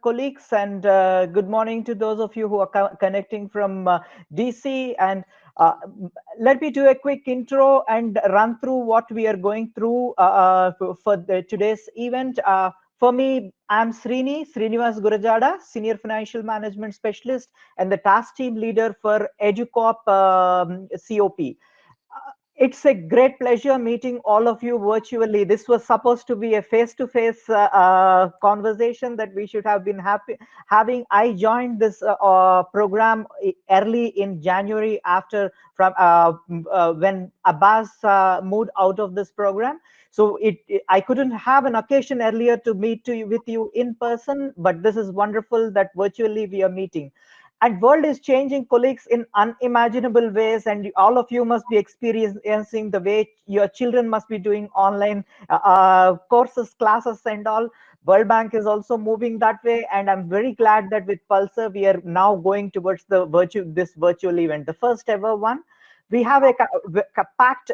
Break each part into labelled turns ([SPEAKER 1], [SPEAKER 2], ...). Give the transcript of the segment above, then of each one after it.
[SPEAKER 1] colleagues, and good morning to those of you who are connecting from DC. And let me do a quick intro and run through what we are going through for today's event. For me, I'm Srinivas Gurazada, Senior Financial Management Specialist and the Task Team Leader for EduCorp COP. It's a great pleasure meeting all of you virtually. This was supposed to be a face-to-face conversation that we should have been having. I joined this program early in January after when Abbas moved out of this program. So I couldn't have an occasion earlier to meet with you in person, but this is wonderful that virtually we are meeting. And world is changing, colleagues, in unimaginable ways, and all of you must be experiencing the way your children must be doing online courses, classes, and all. WorldBank is also moving that way, and I'm very glad that with PULSAR we are now going towards this virtual event, the first ever one. We have a packed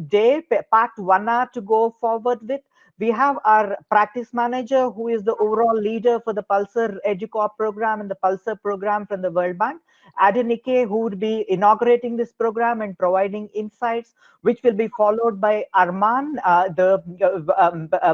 [SPEAKER 1] day, packed 1 hour to go forward with. We have our practice manager, who is the overall leader for the PULSAR EduCorp program and the PULSAR program from the World Bank. Adenike, who would be inaugurating this program and providing insights, which will be followed by Arman, the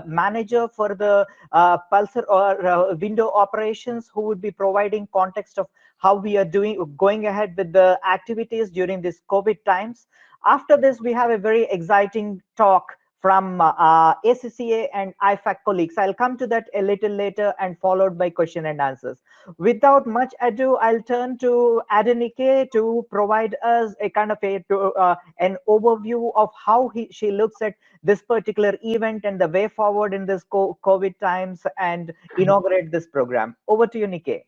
[SPEAKER 1] manager for the PULSAR or window operations, who would be providing context of how we are going ahead with the activities during these COVID times. After this, we have a very exciting talk from ACCA and IFAC colleagues. I'll come to that a little later, and followed by question and answers. Without much ado, I'll turn to Adenike to provide us a kind of an overview of how she looks at this particular event and the way forward in this COVID times, and inaugurate this program. Over to you, Nike.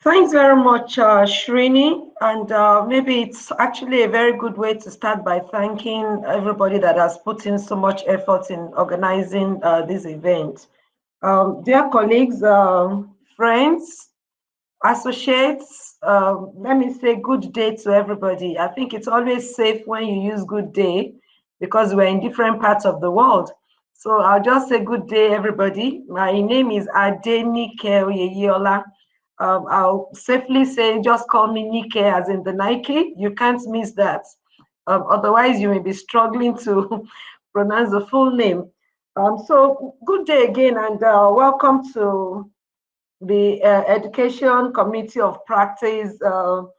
[SPEAKER 2] Thanks very much, Srini. And maybe it's actually a very good way to start by thanking everybody that has put in so much effort in organizing this event. Dear colleagues, friends, associates, let me say good day to everybody. I think it's always safe when you use good day, because we're in different parts of the world. So I'll just say good day, everybody. My name is Adenike Oyeyiola. I'll safely say, just call me Nike, as in the Nike. You can't miss that. Otherwise, you may be struggling to pronounce the full name. So good day again, and welcome to the Education Committee of Practice. Well,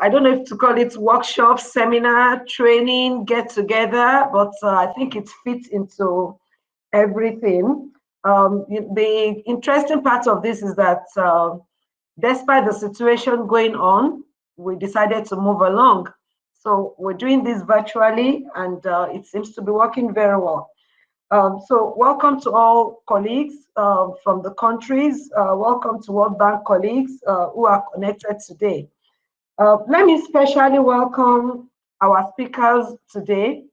[SPEAKER 2] I don't know if to call it workshop, seminar, training, get together, but I think it fits into everything. The interesting part of this is that despite the situation going on, we decided to move along. So we're doing this virtually, and it seems to be working very well. So welcome to all colleagues from the countries. Welcome to World Bank colleagues who are connected today. Let me especially welcome our speakers today,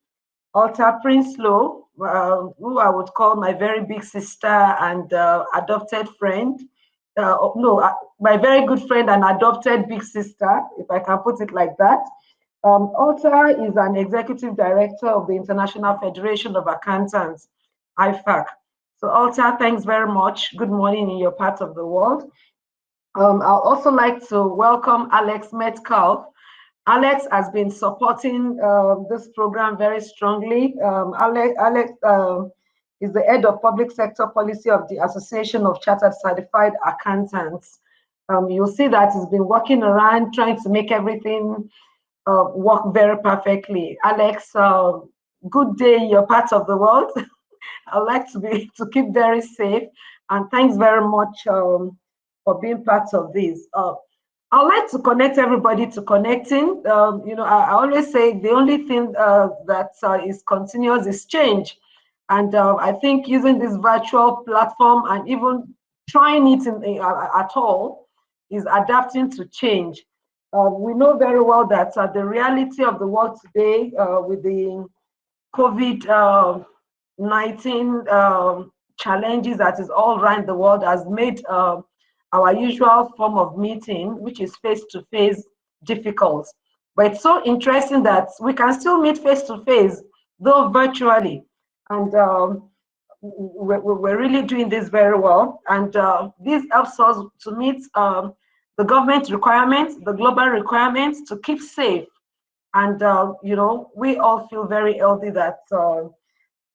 [SPEAKER 2] Alta Prinsloo, who I would call my very big sister and adopted friend. My very good friend and adopted big sister, if I can put it like that. Alta is an executive director of the International Federation of Accountants, IFAC. So Alta, thanks very much. Good morning in your part of the world. I'd also like to welcome Alex Metcalfe. Alex has been supporting this program very strongly. Alex is the head of public sector policy of the Association of Chartered Certified Accountants. You'll see that he's been working around trying to make everything work very perfectly. Alex, good day in your part of the world. I'd like to keep very safe, and thanks very much for being part of this. I'd like to connect everybody to connecting. I always say the only thing that is continuous is change. And I think using this virtual platform and even trying it at all is adapting to change. We know very well that the reality of the world today with the COVID-19 challenges that is all around the world has made our usual form of meeting, which is face-to-face, difficult. But it's so interesting that we can still meet face-to-face, though virtually. And we're really doing this very well. And this helps us to meet the government requirements, the global requirements to keep safe. And, you know, we all feel very healthy that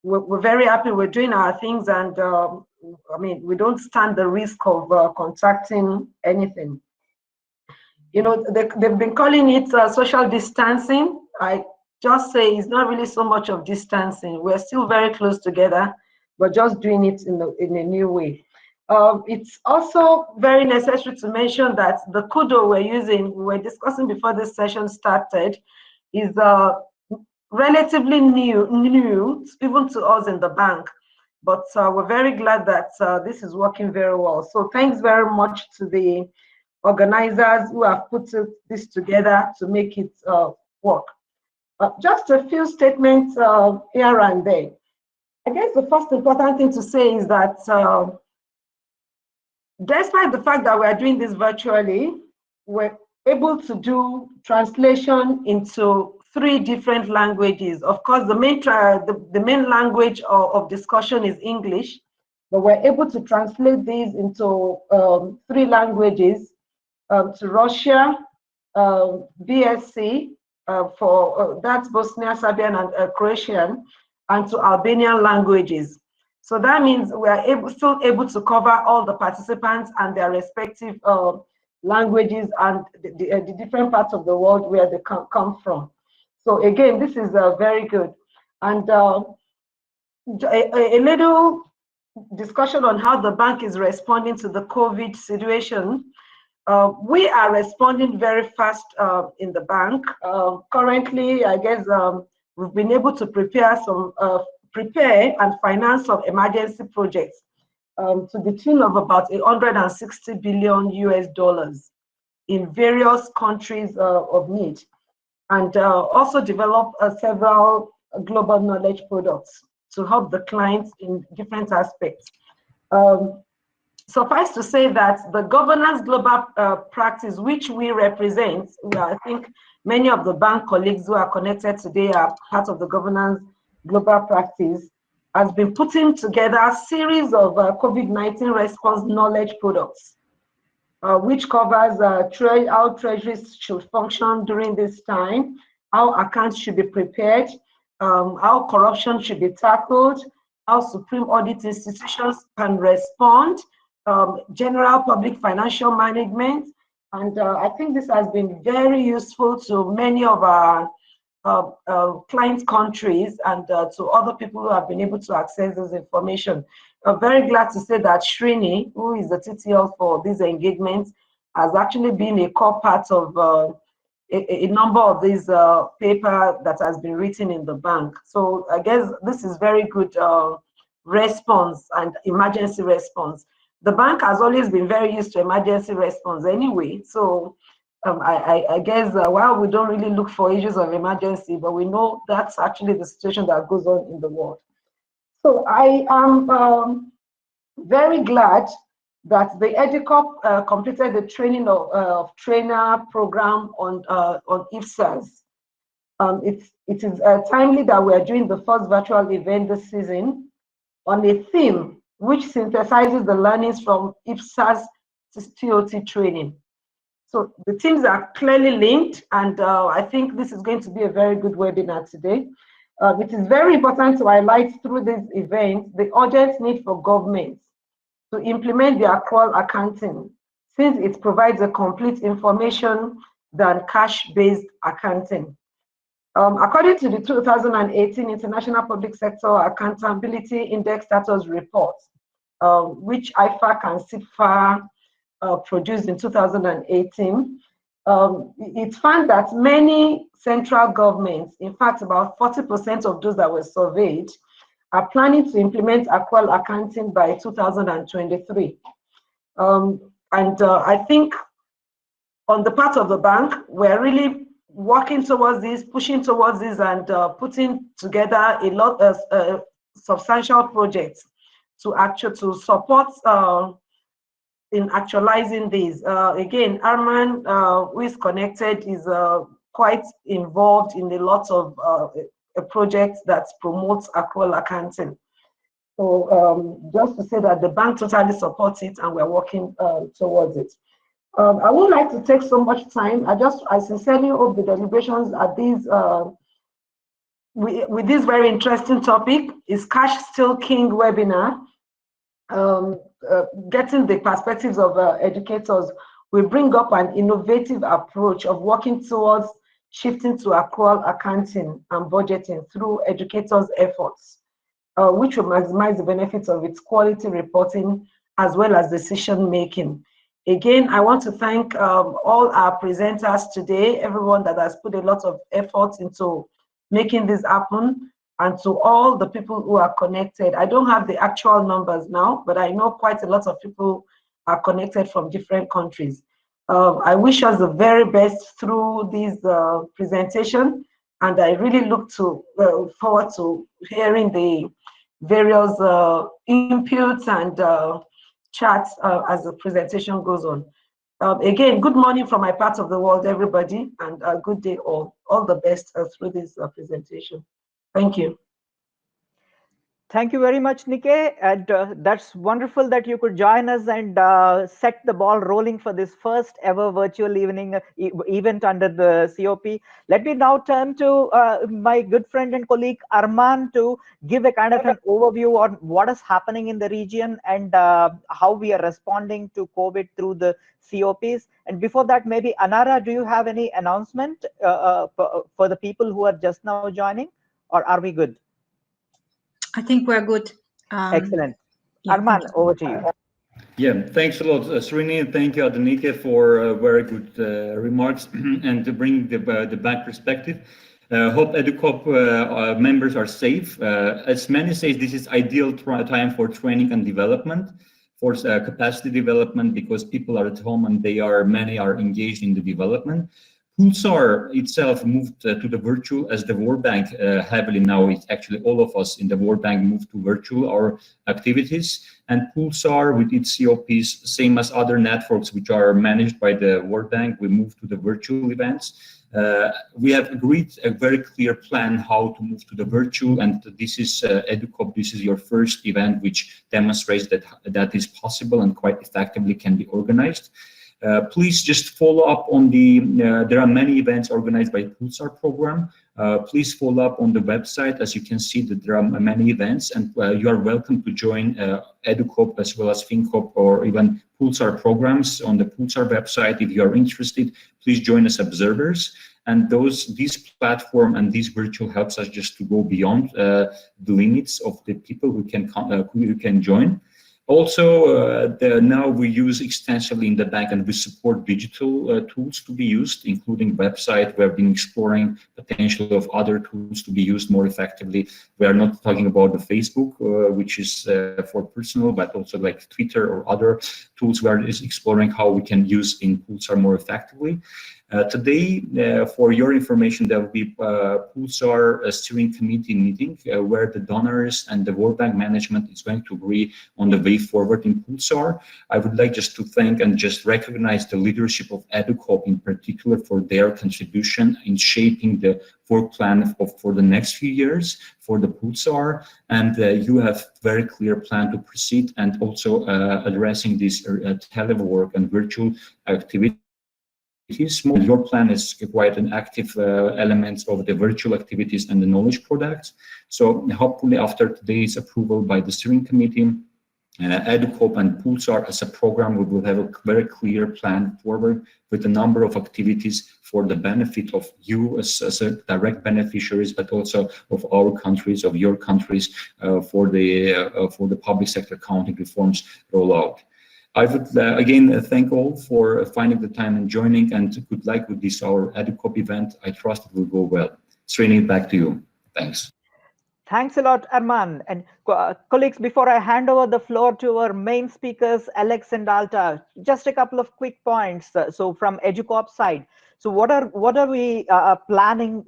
[SPEAKER 2] we're very happy we're doing our things. And I mean, we don't stand the risk of contracting anything. You know, they've been calling it social distancing. I just say it's not really so much of distancing. We're still very close together, but just doing it in a new way. It's also very necessary to mention that the kudo we're using, we were discussing before this session started, is relatively new even to us in the bank. But we're very glad that this is working very well. So thanks very much to the organizers who have put this together to make it work. Just a few statements here and there. I guess the first important thing to say is that despite the fact that we are doing this virtually, we're able to do translation into 3 different languages. Of course, the main language of discussion is English, but we're able to translate these into 3 languages, to Russia, BSC, for that's Bosnia, Serbian, and Croatian, and to Albanian languages. So that means we are still able to cover all the participants and their respective languages and the different parts of the world where they come from. So again, this is very good. And a little discussion on how the bank is responding to the COVID situation. We are responding very fast in the bank. Currently, I guess we've been able to prepare and finance some emergency projects to the tune of about $160 billion US in various countries of need, and also develop several global knowledge products to help the clients in different aspects. Suffice to say that the governance global practice, which we represent, I think many of the bank colleagues who are connected today are part of the governance global practice, has been putting together a series of COVID-19 response knowledge products, which covers how treasuries should function during this time, how accounts should be prepared, how corruption should be tackled, how supreme audit institutions can respond, general public financial management. And I think this has been very useful to many of our client countries and to other people who have been able to access this information. I'm very glad to say that Srini, who is the TTL for these engagements, has actually been a core part of a number of these paper that has been written in the bank. So I guess this is very good response and emergency response. The bank has always been very used to emergency response anyway. So I guess while we don't really look for issues of emergency, but we know that's actually the situation that goes on in the world. So I am very glad that the EDICOP completed the training of trainer program on IFSAs. It is timely that we are doing the first virtual event this season on a theme which synthesizes the learnings from IFSA's TOT training. So the teams are clearly linked, and I think this is going to be a very good webinar today. It is very important to highlight through this event the urgent need for governments to implement the accrual accounting, since it provides a complete information than cash-based accounting. According to the 2018 International Public Sector Accountability Index Status Report, which IFAC and CFRR produced in 2018, it found that many central governments, in fact, about 40% of those that were surveyed, are planning to implement accrual accounting by 2023. I think on the part of the bank, we're really working towards this, pushing towards this, and putting together a lot of substantial projects to support in actualizing these. Again, Arman, who is connected, is quite involved in a lot of projects that promotes accrual accounting. So just to say that the bank totally supports it and we're working towards it. I would like to take so much time. I sincerely hope the deliberations at these with this very interesting topic is Cash Still King webinar, getting the perspectives of educators will bring up an innovative approach of working towards shifting to accrual accounting and budgeting through educators' efforts, which will maximize the benefits of its quality reporting as well as decision making. Again, I want to thank all our presenters today, everyone that has put a lot of effort into making this happen, and to all the people who are connected. I don't have the actual numbers now, but I know quite a lot of people are connected from different countries. I wish us the very best through this presentation, and I really look forward to hearing the various inputs and chats as the presentation goes on. Again, good morning from my part of the world, everybody, and good day all. All the best through this presentation. Thank you.
[SPEAKER 1] Thank you very much, Nike. And that's wonderful that you could join us and set the ball rolling for this first ever virtual evening event under the COP. Let me now turn to my good friend and colleague Arman to give a kind of an overview on what is happening in the region and how we are responding to COVID through the COPs. And before that, maybe Anara, do you have any announcement for the people who are just now joining, or are we good?
[SPEAKER 3] I think we're good.
[SPEAKER 1] Excellent.
[SPEAKER 3] Yeah,
[SPEAKER 1] Arman, over to you.
[SPEAKER 4] Yeah, thanks a lot, Srini, and thank you, Adenike, for very good remarks and to bring the bank perspective. Hope EduCop members are safe. As many say, this is ideal time for training and development, for capacity development, because people are at home and many are engaged in the development. PULSAR itself moved to the virtual as the WorldBank heavily now. It's actually all of us in the WorldBank moved to virtual our activities. And PULSAR with its COPs, same as other networks which are managed by the WorldBank, we moved to the virtual events. We have agreed a very clear plan how to move to the virtual, and this is EduCop. This is your first event which demonstrates that is possible and quite effectively can be organized. Please just follow up on there are many events organized by PULSAR program. Please follow up on the website. As you can see that there are many events, and you are welcome to join EduCop as well as FinCop or even PULSAR programs on the PULSAR website. If you are interested, please join as observers. And this platform and this virtual helps us just to go beyond the limits of the people who can join. Also, now we use extensively in the bank, and we support digital tools to be used, including website. We have been exploring potential of other tools to be used more effectively. We are not talking about the Facebook, which is for personal, but also like Twitter or other tools. We are exploring how we can use in PULSAR more effectively. Today, for your information, there will be PULSAR steering committee meeting where the donors and the WorldBank management is going to agree on the way forward in PULSAR. I would like just to thank and just recognize the leadership of EduCop in particular for their contribution in shaping the work plan for the next few years for the PULSAR, and you have very clear plan to proceed and also addressing this telework and virtual activity. Your plan is quite an active element of the virtual activities and the knowledge products. So hopefully after today's approval by the steering committee, EduCop and PULSAR as a program, we will have a very clear plan forward with a number of activities for the benefit of you as a direct beneficiaries, but also of our countries, of your countries, for the public sector accounting reforms rollout. I would again thank all for finding the time and joining, and good luck with this our EduCop event. I trust it will go well. Srini, back to you. Thanks.
[SPEAKER 1] Thanks a lot, Arman. And colleagues, before I hand over the floor to our main speakers, Alex and Alta, just a couple of quick points. So from EduCop side, so what are we planning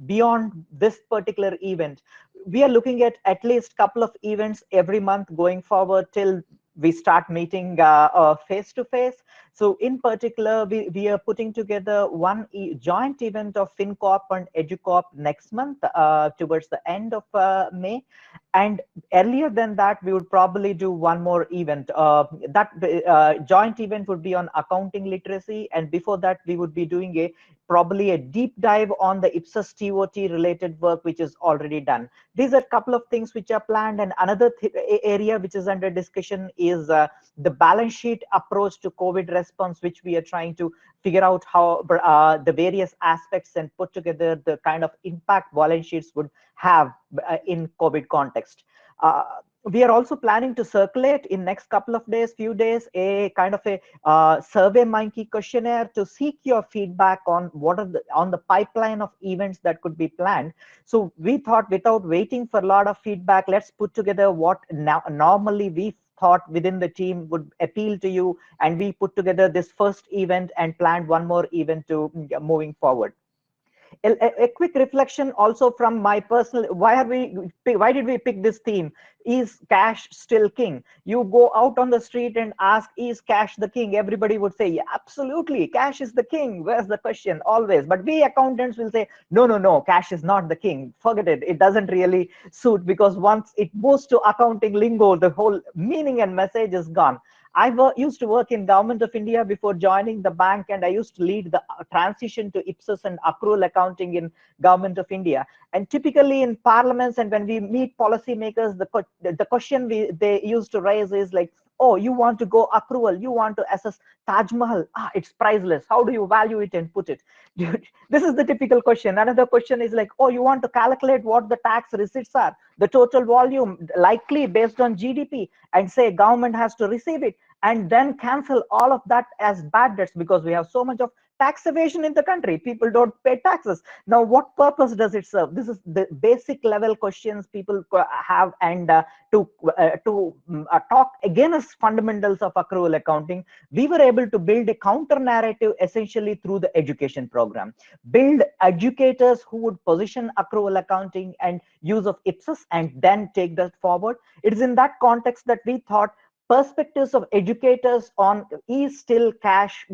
[SPEAKER 1] beyond this particular event? We are looking at least a couple of events every month going forward till we start meeting face to face. So in particular, we are putting together one joint event of FinCorp and EduCorp next month towards the end of May. And earlier than that, we would probably do one more event. That joint event would be on accounting literacy. And before that, we would be doing probably a deep dive on the Ipsos TOT related work, which is already done. These are a couple of things which are planned. And another area which is under discussion is the balance sheet approach to COVID response, which we are trying to figure out how the various aspects and put together the kind of impact balance sheets would have in COVID context. We are also planning to circulate in next couple of days, few days, a kind of a survey monkey questionnaire to seek your feedback on what are on the pipeline of events that could be planned. So we thought, without waiting for a lot of feedback, let's put together what normally we thought within the team would appeal to you, and we put together this first event and planned one more event to moving forward. A quick reflection also from my personal, why did we pick this theme? Is cash still king? You go out on the street and ask, is cash the king? Everybody would say, yeah, absolutely, cash is the king. Where's the question? Always. But we accountants will say, no, cash is not the king. Forget it. It doesn't really suit, because once it moves to accounting lingo, the whole meaning and message is gone. I used to work in Government of India before joining the bank, and I used to lead the transition to Ipsos and accrual accounting in Government of India. And typically in parliaments and when we meet policymakers, the question they used to raise is like, oh, you want to go accrual, you want to assess Taj Mahal, it's priceless, how do you value it and put it? This is the typical question. Another question is like, oh, you want to calculate what the tax receipts are, the total volume likely based on GDP, and say government has to receive it, and then cancel all of that as bad debts, because we have so much of tax evasion in the country. People don't pay taxes. Now, what purpose does it serve? This is the basic level questions people have, and to talk against fundamentals of accrual accounting, we were able to build a counter narrative essentially through the education program, build educators who would position accrual accounting and use of Ipsos and then take that forward. It is in that context that we thought perspectives of educators on is still cash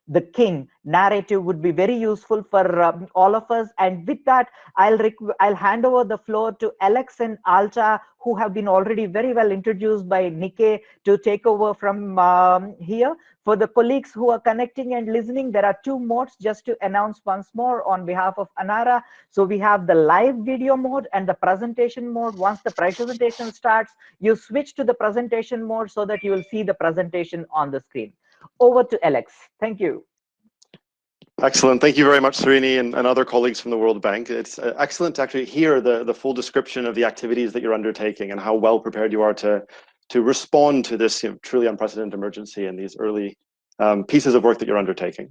[SPEAKER 1] the king narrative would be very useful for all of us. And with that, I'll hand over the floor to Alex and Alta, who have been already very well introduced by Nike, to take over from here. For the colleagues who are connecting and listening, there are two modes, just to announce once more on behalf of Anara. So we have the live video mode and the presentation mode. Once the presentation starts, you switch to the presentation mode so that you will see the presentation on the screen. Over to Alex. Thank you.
[SPEAKER 5] Excellent. Thank you very much, Srini, and other colleagues from the World Bank. It's excellent to actually hear the full description of the activities that you're undertaking and how well prepared you are to respond to this truly unprecedented emergency and these early pieces of work that you're undertaking.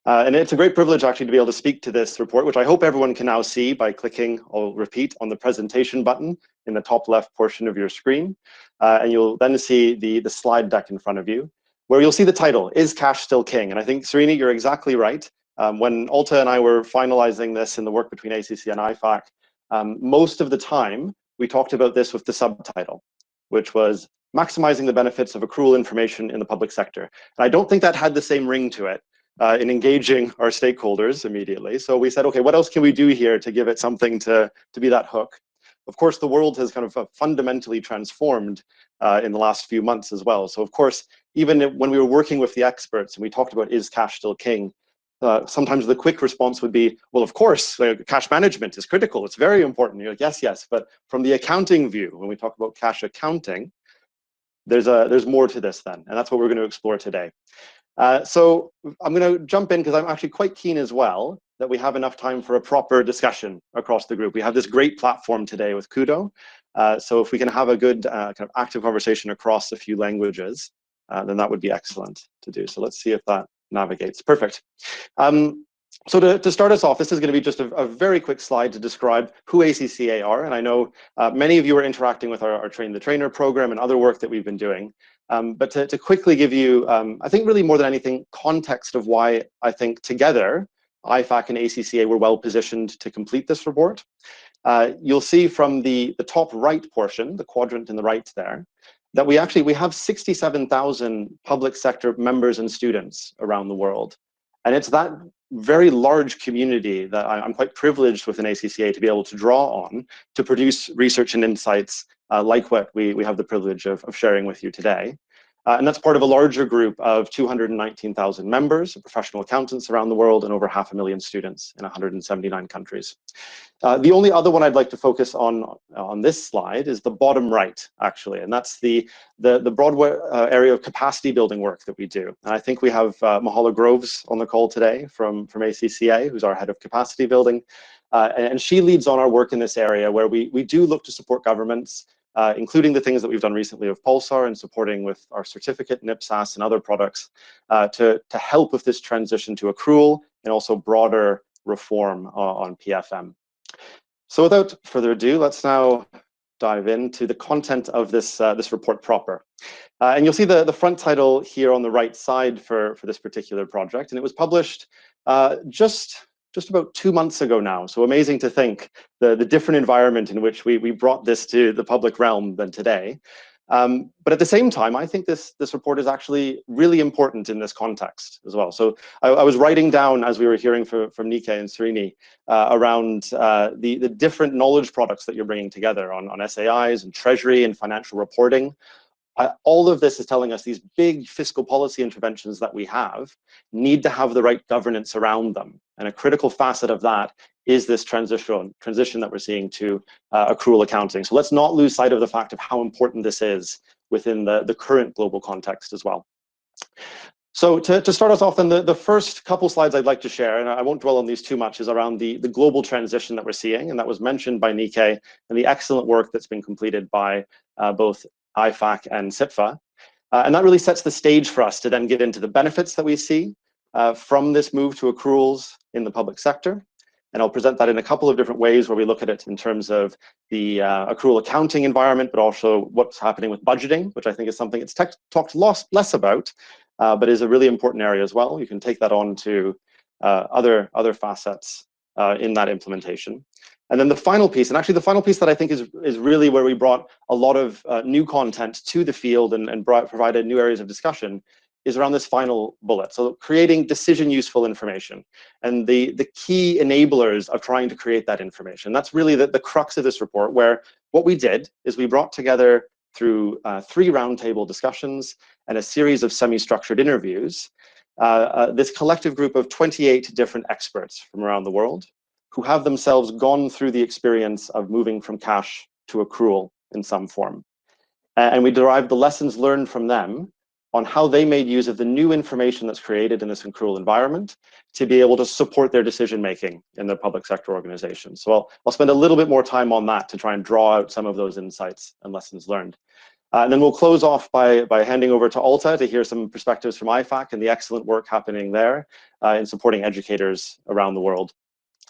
[SPEAKER 5] And it's a great privilege actually to be able to speak to this report, which I hope everyone can now see by clicking, I'll repeat, on the presentation button in the top left portion of your screen. And you'll then see the slide deck in front of you, where you'll see the title, Is Cash Still King? And I think, Srini, you're exactly right. When Alta and I were finalizing this in the work between ACCA and IFAC, most of the time we talked about this with the subtitle, which was maximizing the benefits of accrual information in the public sector. And I don't think that had the same ring to it in engaging our stakeholders immediately. So we said, okay, what else can we do here to give it something to be that hook? Of course, the world has kind of fundamentally transformed in the last few months as well. So of course, even when we were working with the experts and we talked about, is cash still king? Sometimes the quick response would be, well, of course, cash management is critical. It's very important. You're like, yes. But from the accounting view, when we talk about cash accounting, there's more to this then. And that's what we're going to explore today. So I'm going to jump in because I'm actually quite keen as well that we have enough time for a proper discussion across the group. We have this great platform today with Kudo. So if we can have a good kind of active conversation across a few languages, then that would be excellent to do. So let's see if that navigates. Perfect. So to start us off, this is going to be just a very quick slide to describe who ACCA are. And I know many of you are interacting with our Train the Trainer program and other work that we've been doing. But to quickly give you, I think really more than anything, context of why I think together, IFAC and ACCA were well positioned to complete this report. You'll see from the top right portion, the quadrant in the right there, that we have 67,000 public sector members and students around the world. And it's that very large community that I'm quite privileged within ACCA to be able to draw on to produce research and insights like what we have the privilege of sharing with you today. And that's part of a larger group of 219,000 members, professional accountants around the world, and over 500,000 students in 179 countries. The only other one I'd like to focus on this slide is the bottom right, actually, and that's the broad area of capacity building work that we do. And I think we have Mahala Groves on the call today from ACCA, who's our head of capacity building, and she leads on our work in this area where we do look to support governments, including the things that we've done recently with PULSAR and supporting with our certificate, NIPSAS, and other products to help with this transition to accrual and also broader reform on PFM. So without further ado, let's now dive into the content of this report proper. And you'll see the front title here on the right side for this particular project, and it was published just about 2 months ago now. So amazing to think the different environment in which we brought this to the public realm than today. But at the same time, I think this report is actually really important in this context as well. So I was writing down, as we were hearing from Nike and Srini, around the different knowledge products that you're bringing together on SAIs and treasury and financial reporting. All of this is telling us these big fiscal policy interventions that we have need to have the right governance around them. And a critical facet of that is this transition that we're seeing to accrual accounting. So let's not lose sight of the fact of how important this is within the current global context as well. So to start us off, then the first couple slides I'd like to share, and I won't dwell on these too much, is around the global transition that we're seeing, and that was mentioned by Nike, and the excellent work that's been completed by both IFAC and CFRR. And that really sets the stage for us to then get into the benefits that we see from this move to accruals in the public sector. And I'll present that in a couple of different ways where we look at it in terms of the accrual accounting environment, but also what's happening with budgeting, which I think is something it's talked less about, but is a really important area as well. You can take that on to other facets in that implementation. And then the final piece, and actually the final piece that I think is really where we brought a lot of new content to the field and provided new areas of discussion, is around this final bullet. So creating decision useful information and the key enablers of trying to create that information. That's really the crux of this report, where what we did is we brought together through 3 roundtable discussions and a series of semi-structured interviews, this collective group of 28 different experts from around the world who have themselves gone through the experience of moving from cash to accrual in some form. And we derived the lessons learned from them on how they made use of the new information that's created in this accrual environment to be able to support their decision-making in their public sector organizations. So I'll spend a little bit more time on that to try and draw out some of those insights and lessons learned. And then we'll close off by handing over to Alta to hear some perspectives from IFAC and the excellent work happening there in supporting educators around the world.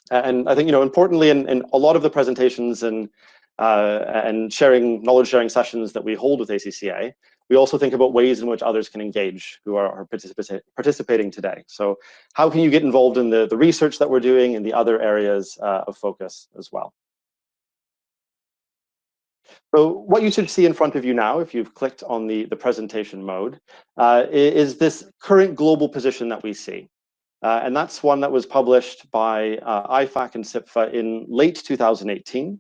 [SPEAKER 5] And I think, importantly, in a lot of the presentations and knowledge sharing sessions that we hold with ACCA, we also think about ways in which others can engage who are participating today. So how can you get involved in the research that we're doing in the other areas of focus as well? So what you should see in front of you now, if you've clicked on the presentation mode, is this current global position that we see. And that's one that was published by IFAC and CFRR in late 2018,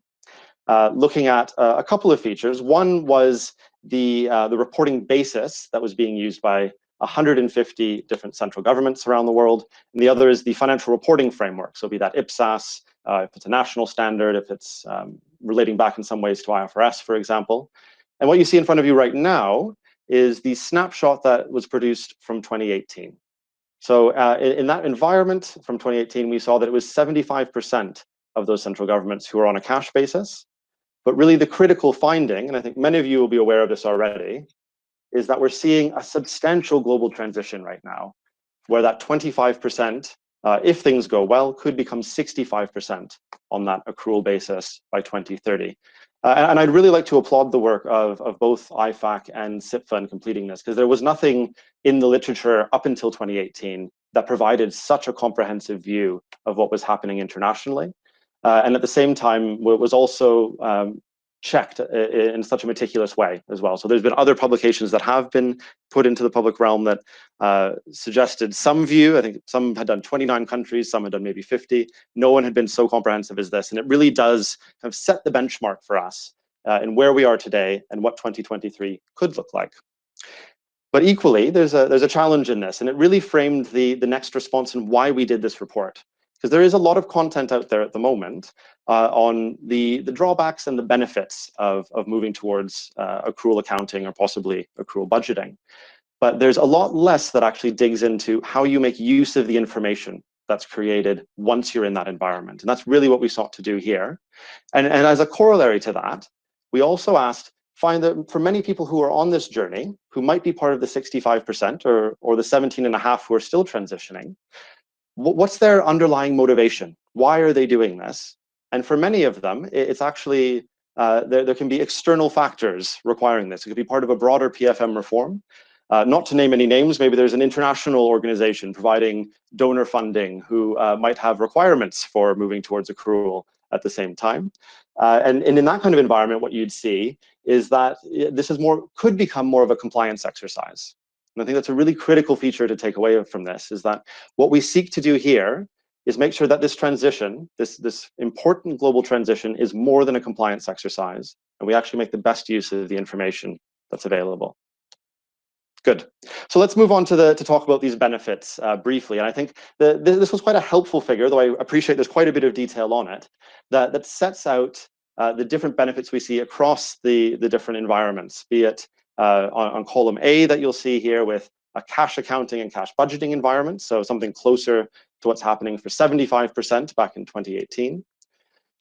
[SPEAKER 5] looking at a couple of features. One was the reporting basis that was being used by 150 different central governments around the world, and the other is the financial reporting framework. So be that IPSAS, if it's a national standard, if it's relating back in some ways to IFRS, for example. And what you see in front of you right now is the snapshot that was produced from 2018. So in that environment from 2018, we saw that it was 75% of those central governments who are on a cash basis. But really the critical finding, and I think many of you will be aware of this already, is that we're seeing a substantial global transition right now, where that 25%, if things go well, could become 65% on that accrual basis by 2030. And I'd really like to applaud the work of both IFAC and CFRR in completing this, because there was nothing in the literature up until 2018 that provided such a comprehensive view of what was happening internationally. And at the same time, it was also checked in such a meticulous way as well. So there's been other publications that have been put into the public realm that suggested some view. I think some had done 29 countries, some had done maybe 50. No one had been so comprehensive as this, and it really does kind of set the benchmark for us in where we are today and what 2023 could look like. But equally, there's a challenge in this, and it really framed the next response and why we did this report. Because there is a lot of content out there at the moment on the drawbacks and the benefits of moving towards accrual accounting or possibly accrual budgeting. But there's a lot less that actually digs into how you make use of the information that's created once you're in that environment. And that's really what we sought to do here. And as a corollary to that, we also find that for many people who are on this journey, who might be part of the 65% or the 17.5 who are still transitioning, what's their underlying motivation? Why are they doing this? And for many of them, it's actually, there can be external factors requiring this. It could be part of a broader PFM reform. Not to name any names, maybe there's an international organization providing donor funding who might have requirements for moving towards accrual at the same time. And in that kind of environment, what you'd see is that this could become more of a compliance exercise. And I think that's a really critical feature to take away from this, is that what we seek to do here is make sure that this transition, this important global transition, is more than a compliance exercise, and we actually make the best use of the information that's available. Good. So let's move on to talk about these benefits briefly. And I think this was quite a helpful figure, though I appreciate there's quite a bit of detail on it, that sets out the different benefits we see across the different environments, be it on column A that you'll see here with a cash accounting and cash budgeting environment, so something closer to what's happening for 75% back in 2018.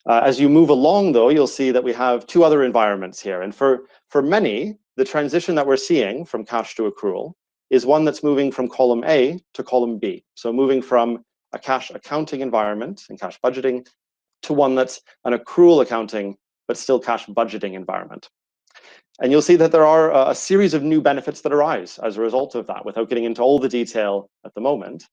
[SPEAKER 5] As you move along, though, you'll see that we have two other environments here. And for many, the transition that we're seeing from cash to accrual is one that's moving from column A to column B. So moving from a cash accounting environment and cash budgeting to one that's an accrual accounting, but still cash budgeting environment. And you'll see that there are a series of new benefits that arise as a result of that, without getting into all the detail at the moment.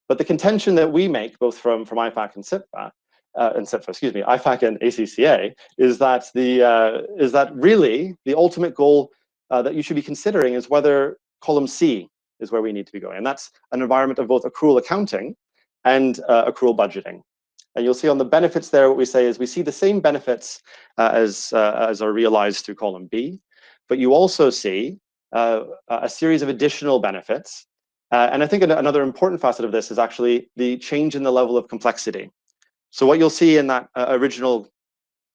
[SPEAKER 5] But the contention that we make, both from IFAC and CIPFA, IFAC and ACCA, is that really the ultimate goal that you should be considering is whether column C is where we need to be going. And that's an environment of both accrual accounting and accrual budgeting. And you'll see on the benefits there, what we say is we see the same benefits as are realized through column B, but you also see a series of additional benefits. And I think another important facet of this is actually the change in the level of complexity. So what you'll see in that original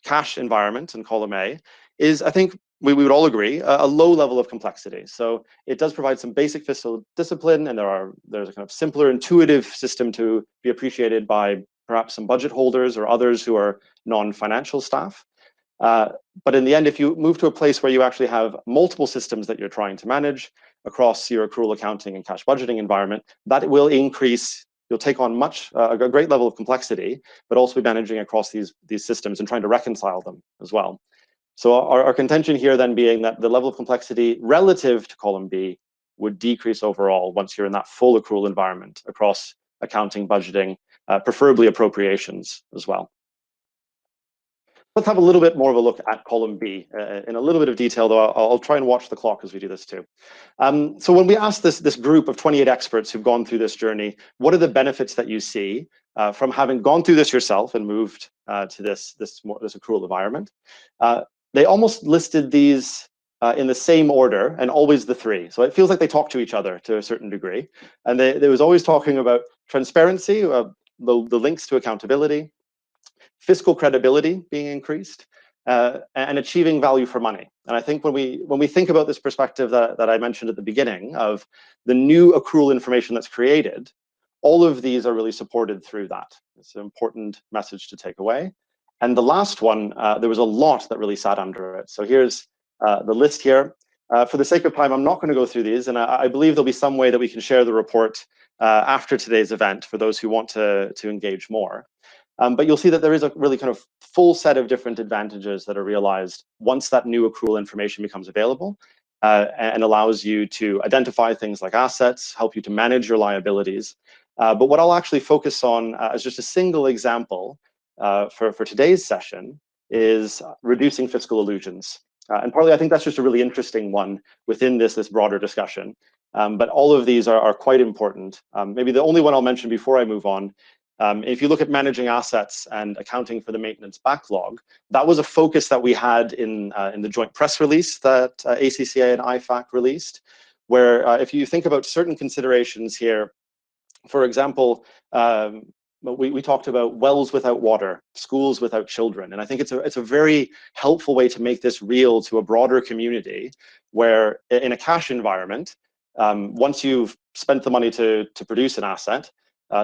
[SPEAKER 5] cash environment in column A is, I think we would all agree, a low level of complexity. So it does provide some basic fiscal discipline, and there's a kind of simpler, intuitive system to be appreciated by perhaps some budget holders or others who are non-financial staff. But in the end, if you move to a place where you actually have multiple systems that you're trying to manage across your accrual accounting and cash budgeting environment, that will increase. You'll take on a great level of complexity, but also be managing across these systems and trying to reconcile them as well. So our contention here then being that the level of complexity relative to column B would decrease overall once you're in that full accrual environment across accounting, budgeting, preferably appropriations as well. Let's have a little bit more of a look at column B in a little bit of detail, though I'll try and watch the clock as we do this too. So when we asked this group of 28 experts who've gone through this journey, what are the benefits that you see from having gone through this yourself and moved to this accrual environment? They almost listed these in the same order, and always the three. So it feels like they talk to each other to a certain degree. And they was always talking about transparency, the links to accountability, fiscal credibility being increased, and achieving value for money. And I think when we think about this perspective that I mentioned at the beginning of the new accrual information that's created, all of these are really supported through that. It's an important message to take away. And the last one, there was a lot that really sat under it. So here's the list here. For the sake of time, I'm not going to go through these, and I believe there'll be some way that we can share the report after today's event for those who want to engage more. But you'll see that there is a really kind of full set of different advantages that are realized once that new accrual information becomes available and allows you to identify things like assets, help you to manage your liabilities. But what I'll actually focus on as just a single example for today's session is reducing fiscal illusions. And partly, I think that's just a really interesting one within this broader discussion. But all of these are quite important. Maybe the only one I'll mention before I move on, if you look at managing assets and accounting for the maintenance backlog, that was a focus that we had in the joint press release that ACCA and IFAC released, where if you think about certain considerations here, for example, we talked about wells without water, schools without children, and I think it's a very helpful way to make this real to a broader community, where in a cash environment, once you've spent the money to produce an asset,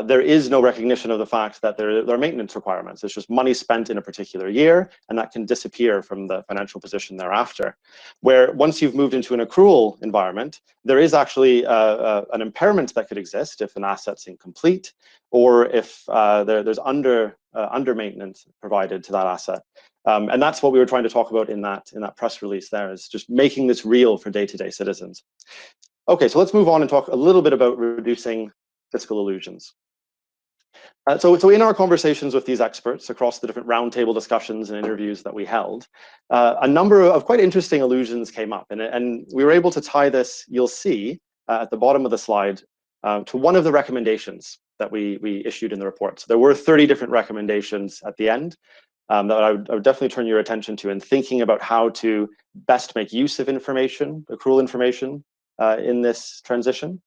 [SPEAKER 5] there is no recognition of the fact that there are maintenance requirements. It's just money spent in a particular year, and that can disappear from the financial position thereafter. Where once you've moved into an accrual environment, there is actually an impairment that could exist if an asset's incomplete, or if there's under maintenance provided to that asset. And that's what we were trying to talk about in that press release there, is just making this real for day-to-day citizens. Okay, so let's move on and talk a little bit about reducing fiscal illusions. So in our conversations with these experts across the different roundtable discussions and interviews that we held, a number of quite interesting illusions came up, and we were able to tie this, you'll see at the bottom of the slide, to one of the recommendations that we issued in the report. So there were 30 different recommendations at the end that I would definitely turn your attention to in thinking about how to best make use of information, accrual information, in this transition.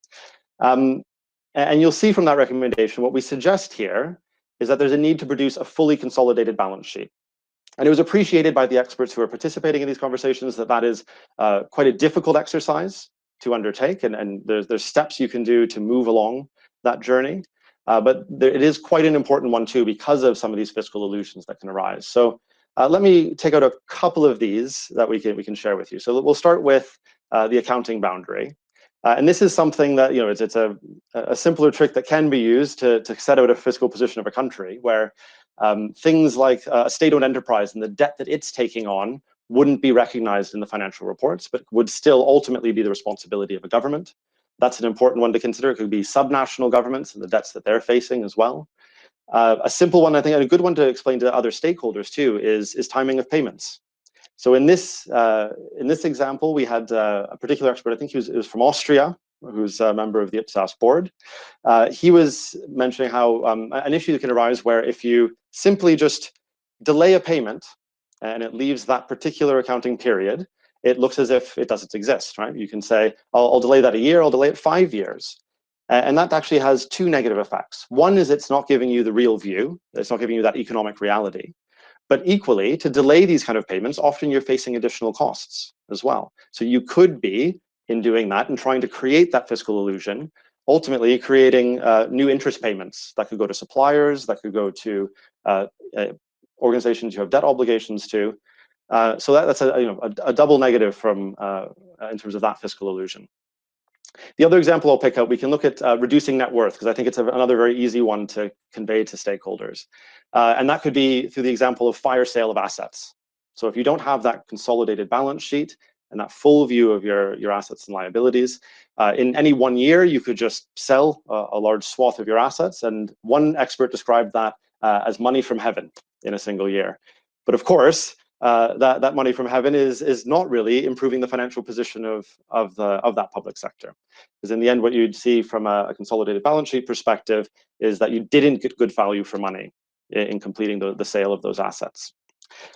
[SPEAKER 5] And you'll see from that recommendation, what we suggest here is that there's a need to produce a fully consolidated balance sheet. And it was appreciated by the experts who are participating in these conversations that that is quite a difficult exercise to undertake, and there's steps you can do to move along that journey. But it is quite an important one too, because of some of these fiscal illusions that can arise. So let me take out a couple of these that we can share with you. So we'll start with the accounting boundary. And this is something that, it's a simpler trick that can be used to set out a fiscal position of a country, where things like a state-owned enterprise and the debt that it's taking on wouldn't be recognized in the financial reports, but would still ultimately be the responsibility of a government. That's an important one to consider. It could be subnational governments and the debts that they're facing as well. A simple one, I think, and a good one to explain to other stakeholders too, is timing of payments. So in this example, we had a particular expert, I think it was from Austria, who's a member of the IPSAS board. He was mentioning how an issue that can arise where if you simply just delay a payment and it leaves that particular accounting period, it looks as if it doesn't exist, right? You can say, I'll delay that a year, I'll delay it 5 years. And that actually has two negative effects. One is it's not giving you the real view, it's not giving you that economic reality. But equally, to delay these kind of payments, often you're facing additional costs as well. So you could be, in doing that and trying to create that fiscal illusion, ultimately creating new interest payments that could go to suppliers, that could go to organizations you have debt obligations to. So that's a double negative from in terms of that fiscal illusion. The other example I'll pick up, we can look at reducing net worth, because I think it's another very easy one to convey to stakeholders. And that could be through the example of fire sale of assets. So if you don't have that consolidated balance sheet and that full view of your assets and liabilities, in any 1 year, you could just sell a large swath of your assets. And one expert described that as money from heaven in a single year. But of course, that money from heaven is not really improving the financial position of that public sector, because in the end, what you'd see from a consolidated balance sheet perspective is that you didn't get good value for money in completing the sale of those assets.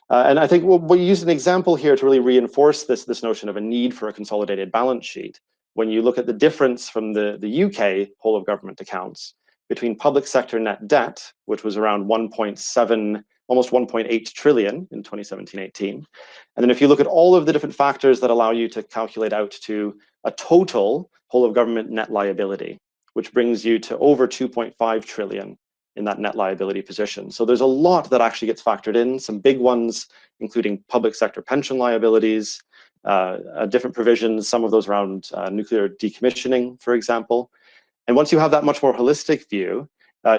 [SPEAKER 5] And I think we use an example here to really reinforce this notion of a need for a consolidated balance sheet. When you look at the difference from the UK whole of government accounts between public sector net debt, which was around 1.7, almost 1.8 trillion in 2017-18. And then if you look at all of the different factors that allow you to calculate out to a total whole of government net liability, which brings you to over 2.5 trillion in that net liability position. So there's a lot that actually gets factored in, some big ones, including public sector pension liabilities, different provisions, some of those around nuclear decommissioning, for example. And once you have that much more holistic view,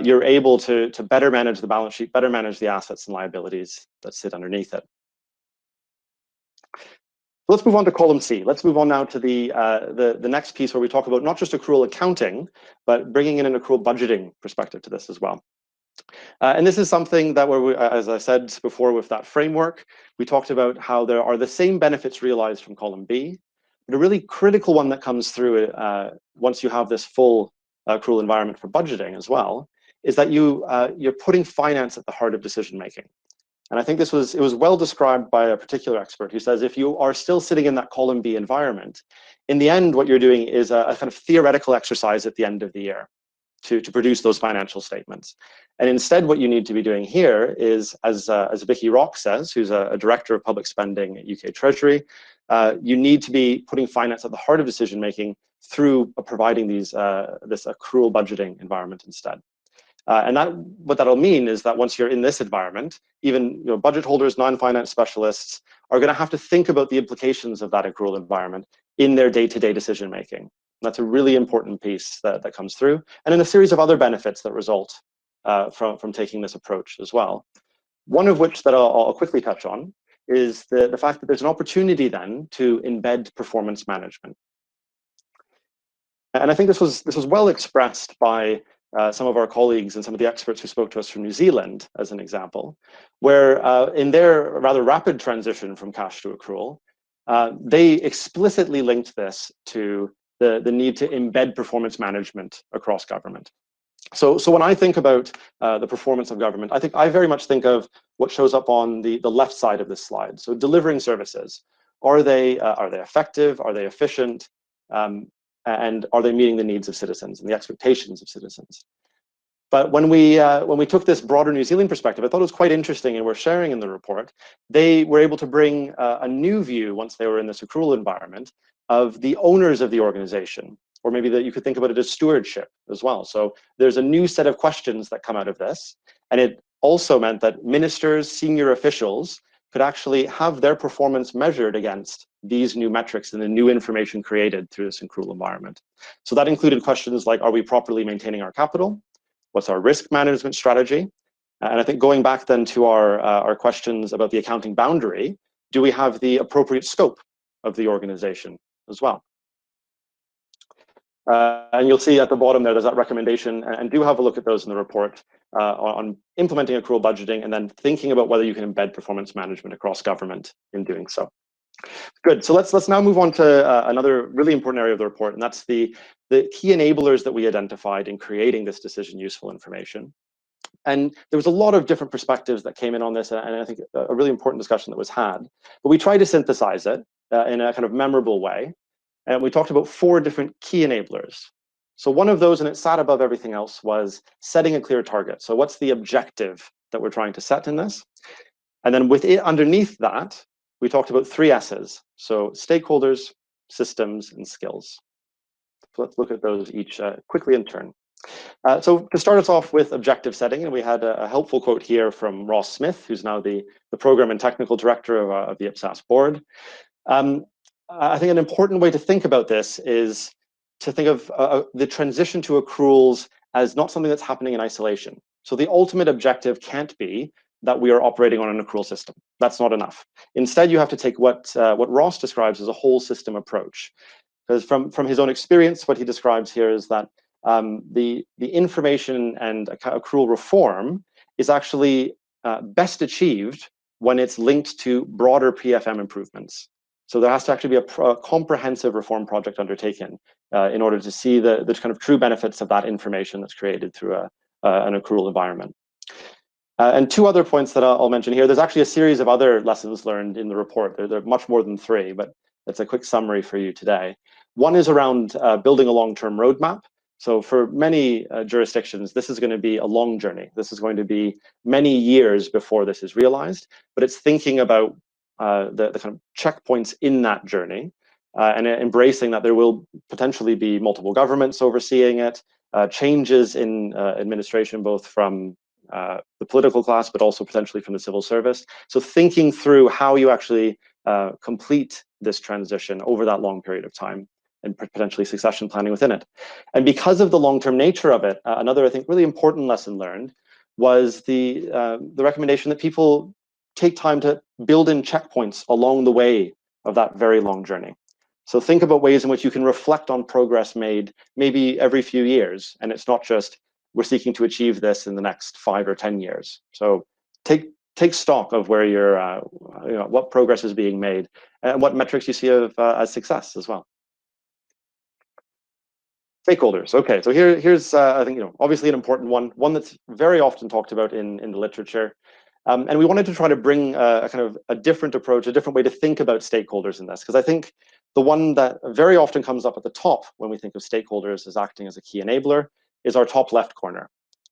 [SPEAKER 5] you're able to better manage the balance sheet, better manage the assets and liabilities that sit underneath it. Let's move on to column C. Let's move on now to the next piece where we talk about not just accrual accounting, but bringing in an accrual budgeting perspective to this as well. And this is something that where we, as I said before with that framework, we talked about how there are the same benefits realized from column B, but a really critical one that comes through once you have this full accrual environment for budgeting as well, is that you're putting finance at the heart of decision making. And I think it was well described by a particular expert who says if you are still sitting in that column B environment, in the end, what you're doing is a kind of theoretical exercise at the end of the year to produce those financial statements. And instead, what you need to be doing here is, as Vicky Rock says, who's a director of public spending at UK Treasury, you need to be putting finance at the heart of decision making through providing this accrual budgeting environment instead. And what that'll mean is that once you're in this environment, even budget holders, non-finance specialists are going to have to think about the implications of that accrual environment in their day-to-day decision making. That's a really important piece that comes through, and in a series of other benefits that result from taking this approach as well. One of which that I'll quickly touch on is the fact that there's an opportunity then to embed performance management. And I think this was well expressed by some of our colleagues and some of the experts who spoke to us from New Zealand, as an example, where in their rather rapid transition from cash to accrual, they explicitly linked this to the need to embed performance management across government. So when I think about the performance of government, I very much think of what shows up on the left side of this slide. So delivering services, are they effective? Are they efficient? And are they meeting the needs of citizens and the expectations of citizens? But when we took this broader New Zealand perspective, I thought it was quite interesting, and we're sharing in the report, they were able to bring a new view once they were in this accrual environment of the owners of the organization, or maybe that you could think about it as stewardship as well. So there's a new set of questions that come out of this, and it also meant that ministers, senior officials could actually have their performance measured against these new metrics and the new information created through this accrual environment. So that included questions like, are we properly maintaining our capital? What's our risk management strategy? And I think going back then to our questions about the accounting boundary, do we have the appropriate scope of the organization as well? And you'll see at the bottom there's that recommendation, and do have a look at those in the report on implementing accrual budgeting and then thinking about whether you can embed performance management across government in doing so. Good, so let's now move on to another really important area of the report, and that's the key enablers that we identified in creating this decision useful information. And there was a lot of different perspectives that came in on this, and I think a really important discussion that was had. But we tried to synthesize it in a kind of memorable way. And we talked about 4 different key enablers. So one of those, and it sat above everything else, was setting a clear target. So what's the objective that we're trying to set in this? And then underneath that, we talked about 3 S's. So stakeholders, systems, and skills. So let's look at those each quickly in turn. So to start us off with objective setting, and we had a helpful quote here from Ross Smith, who's now the program and technical director of the IPSAS board. I think an important way to think about this is to think of the transition to accruals as not something that's happening in isolation. So the ultimate objective can't be that we are operating on an accrual system. That's not enough. Instead, you have to take what Ross describes as a whole system approach. Because from his own experience, what he describes here is that the information and accrual reform is actually best achieved when it's linked to broader PFM improvements. So there has to actually be a comprehensive reform project undertaken in order to see the kind of true benefits of that information that's created through an accrual environment. And 2 other points that I'll mention here. There's actually a series of other lessons learned in the report. There are much more than 3, but that's a quick summary for you today. One is around building a long-term roadmap. So for many jurisdictions, this is going to be a long journey. This is going to be many years before this is realized, but it's thinking about the kind of checkpoints in that journey and embracing that there will potentially be multiple governments overseeing it, changes in administration, both from the political class, but also potentially from the civil service. So thinking through how you actually complete this transition over that long period of time and potentially succession planning within it. And because of the long-term nature of it, another, I think, really important lesson learned was the recommendation that people take time to build in checkpoints along the way of that very long journey. So think about ways in which you can reflect on progress made maybe every few years, and it's not just we're seeking to achieve this in the next 5 or 10 years. So take stock of where you're, what progress is being made and what metrics you see of as success as well. Stakeholders. Okay, so here's I think obviously an important one that's very often talked about in the literature, and we wanted to try to bring a kind of a different approach, a different way to think about stakeholders in this, because I think the one that very often comes up at the top when we think of stakeholders as acting as a key enabler is our top left corner.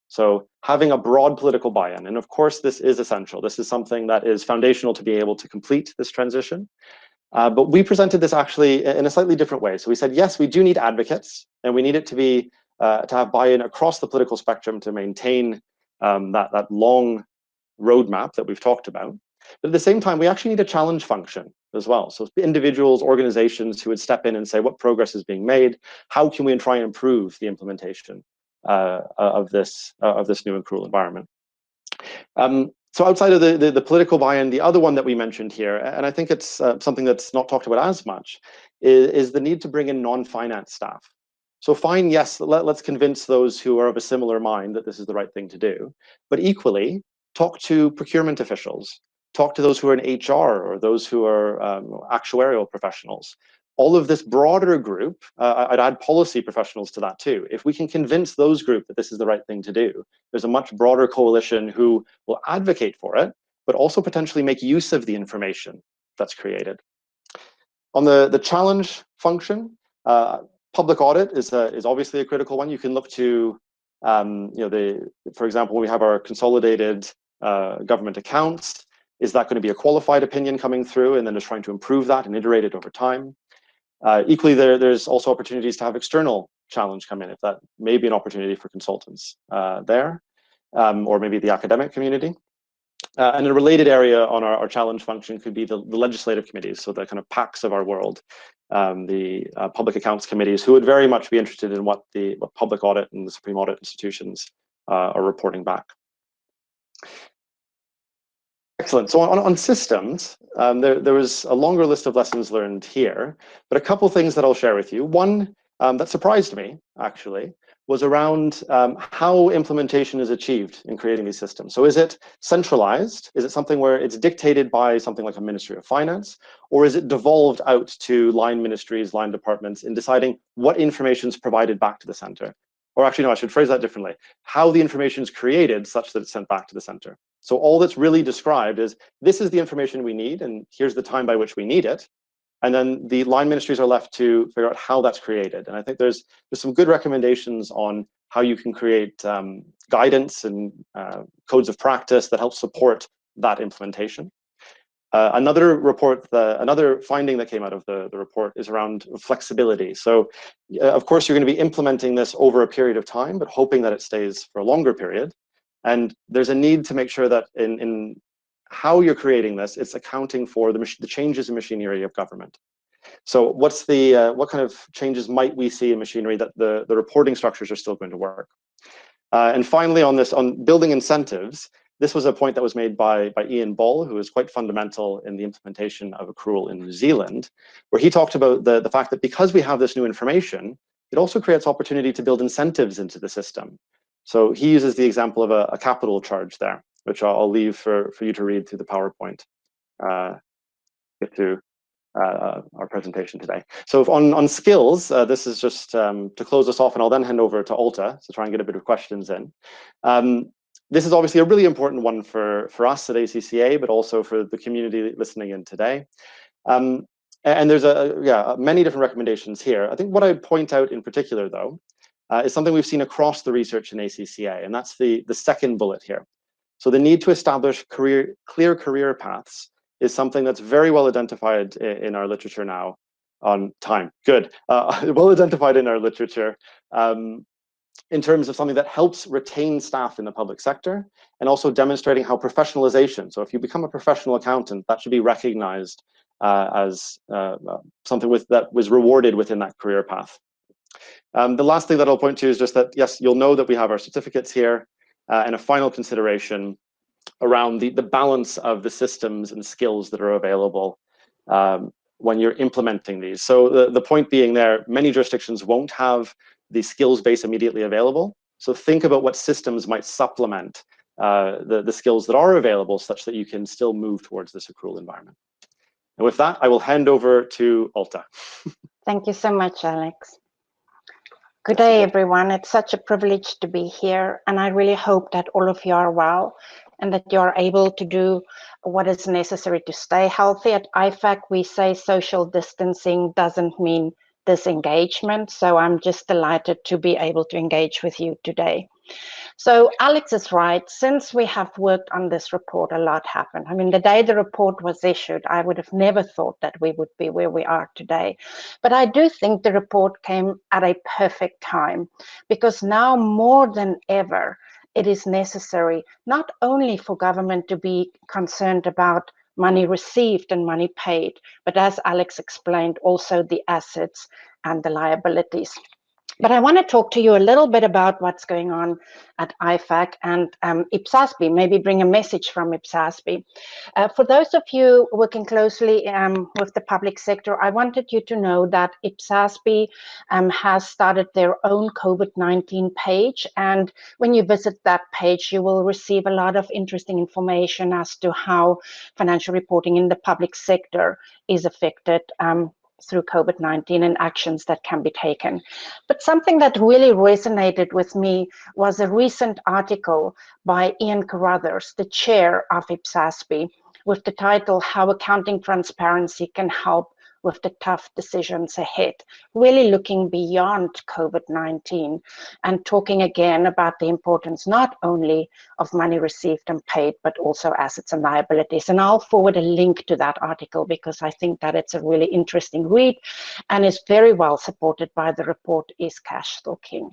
[SPEAKER 5] So having a broad political buy-in, and of course this is essential. This is something that is foundational to be able to complete this transition. But we presented this actually in a slightly different way. So we said, yes, we do need advocates, and we need it to be to have buy-in across the political spectrum to maintain that long roadmap that we've talked about. But at the same time, we actually need a challenge function as well. So individuals, organizations who would step in and say what progress is being made, how can we try and improve the implementation of this new accrual environment. So outside of the political buy-in, the other one that we mentioned here, and I think it's something that's not talked about as much, is the need to bring in non-finance staff. So fine, yes, let's convince those who are of a similar mind that this is the right thing to do, but equally, talk to procurement officials, talk to those who are in HR or those who are actuarial professionals. All of this broader group, I'd add policy professionals to that too. If we can convince those groups that this is the right thing to do, there's a much broader coalition who will advocate for it, but also potentially make use of the information that's created. On the challenge function, public audit is obviously a critical one. You can look to, for example, when we have our consolidated government accounts, is that going to be a qualified opinion coming through, and then just trying to improve that and iterate it over time? Equally, there's also opportunities to have external challenge come in, if that may be an opportunity for consultants there, or maybe the academic community. And a related area on our challenge function could be the legislative committees, so the kind of PACs of our world, the public accounts committees, who would very much be interested in what public audit and the Supreme Audit institutions are reporting back. Excellent. So on systems, there was a longer list of lessons learned here, but a couple things that I'll share with you. One that surprised me, actually, was around how implementation is achieved in creating these systems. So is it centralized? Is it something where it's dictated by something like a Ministry of Finance? Or is it devolved out to line ministries, line departments in deciding what information is provided back to the center? Or actually, no, I should phrase that differently. How the information is created such that it's sent back to the center. So all that's really described is, this is the information we need, and here's the time by which we need it. And then the line ministries are left to figure out how that's created. And I think there's some good recommendations on how you can create guidance and codes of practice that help support that implementation. Another finding that came out of the report is around flexibility. So of course, you're going to be implementing this over a period of time, but hoping that it stays for a longer period. And there's a need to make sure that in how you're creating this, it's accounting for the changes in machinery of government. So what kind of changes might we see in machinery that the reporting structures are still going to work? And finally, on building incentives, this was a point that was made by Ian Ball, who is quite fundamental in the implementation of accrual in New Zealand, where he talked about the fact that because we have this new information, it also creates opportunity to build incentives into the system. So he uses the example of a capital charge there, which I'll leave for you to read through the PowerPoint, get through our presentation today. So on skills, this is just to close us off, and I'll then hand over to Alta to try and get a bit of questions in. This is obviously a really important one for us at ACCA, but also for the community listening in today. And there's many different recommendations here. I think what I'd point out in particular, though, is something we've seen across the research in ACCA, and that's the second bullet here. So the need to establish clear career paths is something that's very well identified in our literature now. On time, good. Well identified in our literature in terms of something that helps retain staff in the public sector, and also demonstrating how professionalization, so if you become a professional accountant, that should be recognized as something that was rewarded within that career path. The last thing that I'll point to is just that, yes, you'll know that we have our certificates here, and a final consideration around the balance of the systems and skills that are available when you're implementing these. So the point being there, many jurisdictions won't have the skills base immediately available. So think about what systems might supplement the skills that are available such that you can still move towards this accrual environment. And with that, I will hand over to Alta.
[SPEAKER 6] Thank you so much, Alex. Good day, everyone. It's such a privilege to be here, and I really hope that all of you are well and that you are able to do what is necessary to stay healthy. At IFAC, we say social distancing doesn't mean disengagement, so I'm just delighted to be able to engage with you today. So Alex is right. Since we have worked on this report, a lot happened. I mean, the day the report was issued, I would have never thought that we would be where we are today. But I do think the report came at a perfect time, because now more than ever, it is necessary not only for government to be concerned about money received and money paid, but as Alex explained, also the assets and the liabilities. But I want to talk to you a little bit about what's going on at IFAC and IPSASB, maybe bring a message from IPSASB. For those of you working closely with the public sector, I wanted you to know that IPSASB has started their own COVID-19 page. And when you visit that page, you will receive a lot of interesting information as to how financial reporting in the public sector is affected through COVID-19 and actions that can be taken. But something that really resonated with me was a recent article by Ian Carruthers, the chair of IPSASB, with the title, How Accounting Transparency Can Help with the Tough Decisions Ahead, really looking beyond COVID-19 and talking again about the importance not only of money received and paid, but also assets and liabilities. And I'll forward a link to that article because I think that it's a really interesting read and is very well supported by the report, Is Cash Still King?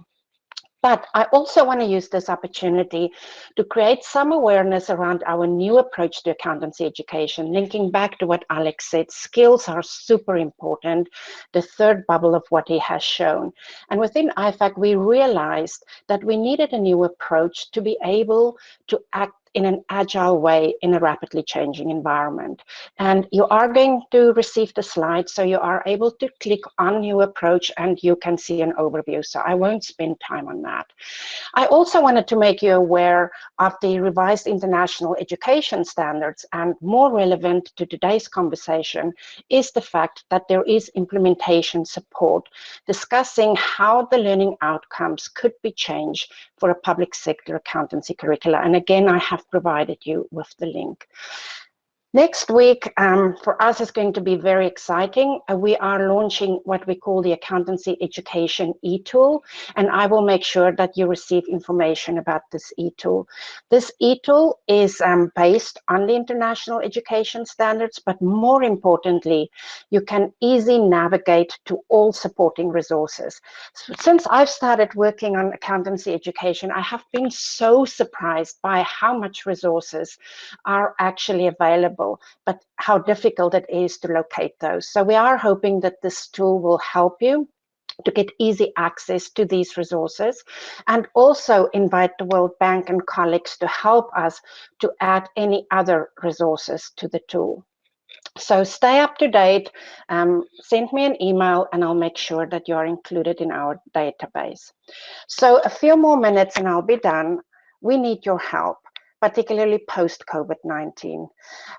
[SPEAKER 6] But I also want to use this opportunity to create some awareness around our new approach to accountancy education, linking back to what Alex said, skills are super important, the third bubble of what he has shown. And within IFAC, we realized that we needed a new approach to be able to act in an agile way in a rapidly changing environment. And you are going to receive the slides, so you are able to click on new approach and you can see an overview. So I won't spend time on that. I also wanted to make you aware of the revised international education standards, and more relevant to today's conversation is the fact that there is implementation support discussing how the learning outcomes could be changed for a public sector accountancy curricula. And again, I have provided you with the link. Next week, for us, is going to be very exciting. We are launching what we call the Accountancy Education e-tool, and I will make sure that you receive information about this e-tool. This e-tool is based on the international education standards, but more importantly, you can easily navigate to all supporting resources. Since I've started working on accountancy education, I have been so surprised by how much resources are actually available, but how difficult it is to locate those. So we are hoping that this tool will help you to get easy access to these resources, and also invite the World Bank and colleagues to help us to add any other resources to the tool. So stay up to date, send me an email and I'll make sure that you are included in our database. So a few more minutes and I'll be done. We need your help, particularly post-COVID-19.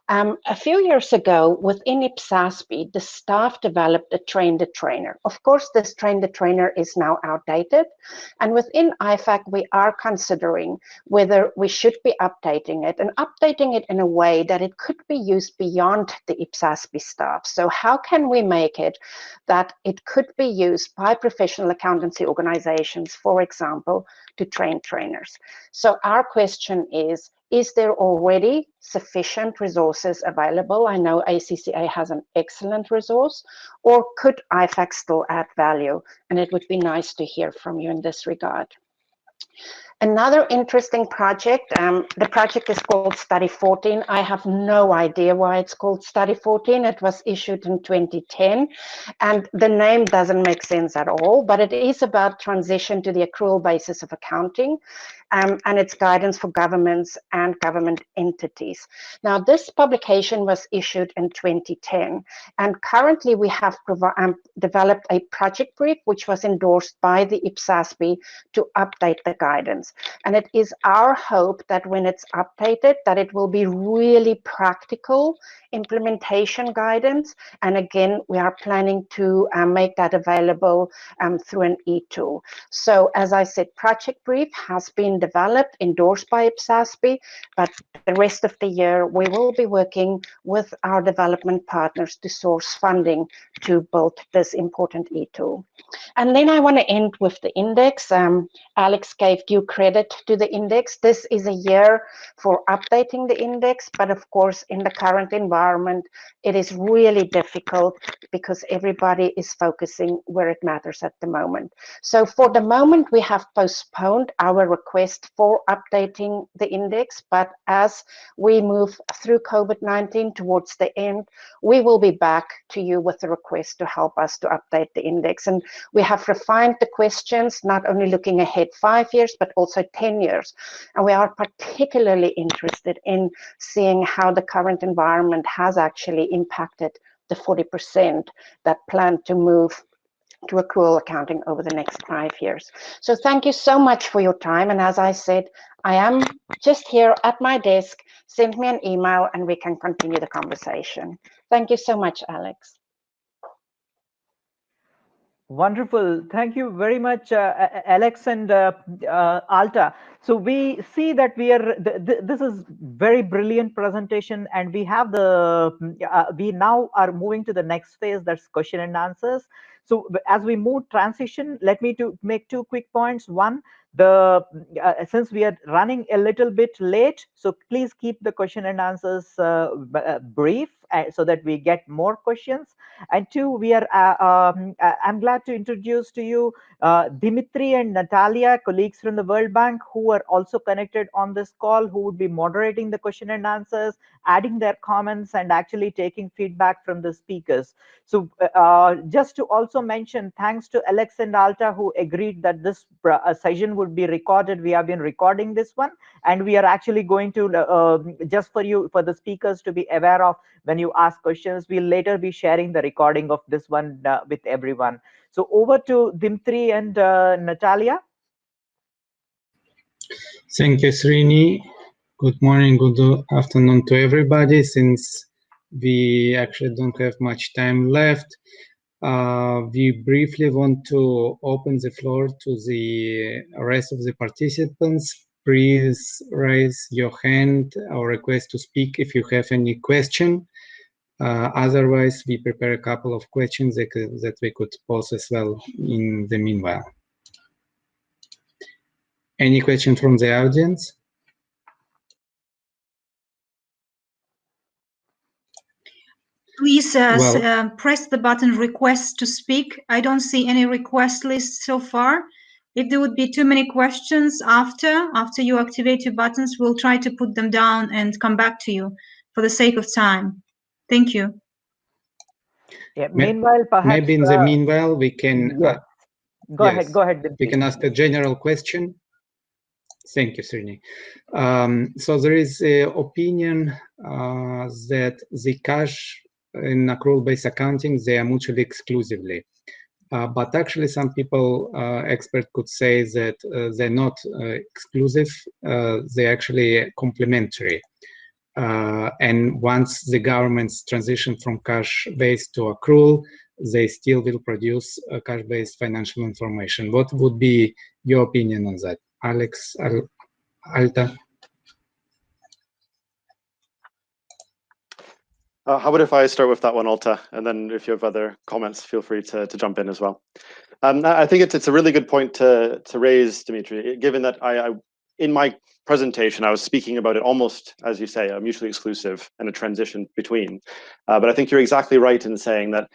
[SPEAKER 6] A few years ago, within IPSASB, the staff developed a train-the-trainer. Of course, this train-the-trainer is now outdated, and within IFAC, we are considering whether we should be updating it, and updating it in a way that it could be used beyond the IPSASB staff. So how can we make it that it could be used by professional accountancy organizations, for example, to train trainers? So our question is there already sufficient resources available? I know ACCA has an excellent resource, or could IFAC still add value? And it would be nice to hear from you in this regard. Another interesting project, the project is called Study 14. I have no idea why it's called Study 14. It was issued in 2010, and the name doesn't make sense at all, but it is about transition to the accrual basis of accounting. and its guidance for governments and government entities. Now, this publication was issued in 2010, and currently we have developed a project brief which was endorsed by the IFSASB to update the guidance. And it is our hope that when it's updated, that it will be really practical implementation guidance. And again, we are planning to make that available through an e-tool. So as I said, project brief has been developed, endorsed by IFSASB, but the rest of the year we will be working with our development partners to source funding to build this important e-tool. And then I want to end with the index. Alex gave due credit to the index. This is a year for updating the index, but of course in the current environment it is really difficult because everybody is focusing where it matters at the moment. So for the moment we have postponed our request for updating the index, but as we move through COVID-19 towards the end, we will be back to you with a request to help us to update the index. And we have refined the questions, not only looking ahead 5 years, but also 10 years. And we are particularly interested in seeing how the current environment has actually impacted the 40% that plan to move to accrual accounting over the next 5 years. So thank you so much for your time. And as I said, I am just here at my desk. Send me an email and we can continue the conversation. Thank you so much, Alex.
[SPEAKER 1] Wonderful. Thank you very much, Alex and Alta. So we see that we are, this is very brilliant presentation, and we have we now are moving to the next phase, that's question and answers. So as we move transition, let me make 2 quick points. One, since we are running a little bit late, so please keep the question and answers brief so that we get more questions. And 2, we are I'm glad to introduce to you Dmitri and Natalia, colleagues from the World Bank, who are also connected on this call, who would be moderating the question and answers, adding their comments, and actually taking feedback from the speakers. So just to also mention, thanks to Alex and Alta, who agreed that this session would be recorded. We have been recording this one, and we are actually going to, just for the speakers to be aware of, when you ask questions, we'll later be sharing the recording of this one with everyone. So over to Dmitri and Natalia.
[SPEAKER 7] Thank you, Srini. Good morning, good afternoon to everybody. Since we actually don't have much time left, we briefly want to open the floor to the rest of the participants. Please raise your hand or request to speak if you have any question. Otherwise, we prepare a couple of questions that we could pose as well in the meanwhile. Any question from the audience?
[SPEAKER 3] Please press the button request to speak. I don't see any request list so far. If there would be too many questions after you activate your buttons, we'll try to put them down and come back to you for the sake of time. Thank you.
[SPEAKER 1] Yeah, meanwhile, perhaps
[SPEAKER 7] maybe in the meanwhile we can
[SPEAKER 1] go ahead.
[SPEAKER 7] We can ask a general question. Thank you, Srini. So there is an opinion that the cash in accrual-based accounting, they are mutually exclusively. But actually some people, experts could say that they're not exclusive, they're actually complementary. And once the governments transition from cash-based to accrual, they still will produce cash-based financial information. What would be your opinion on that? Alex, Alta?
[SPEAKER 5] How about if I start with that one, Alta, and then if you have other comments, feel free to jump in as well. I think it's a really good point to raise, Dmitri, given that in my presentation, I was speaking about it almost, as you say, a mutually exclusive and a transition between. But I think you're exactly right in saying that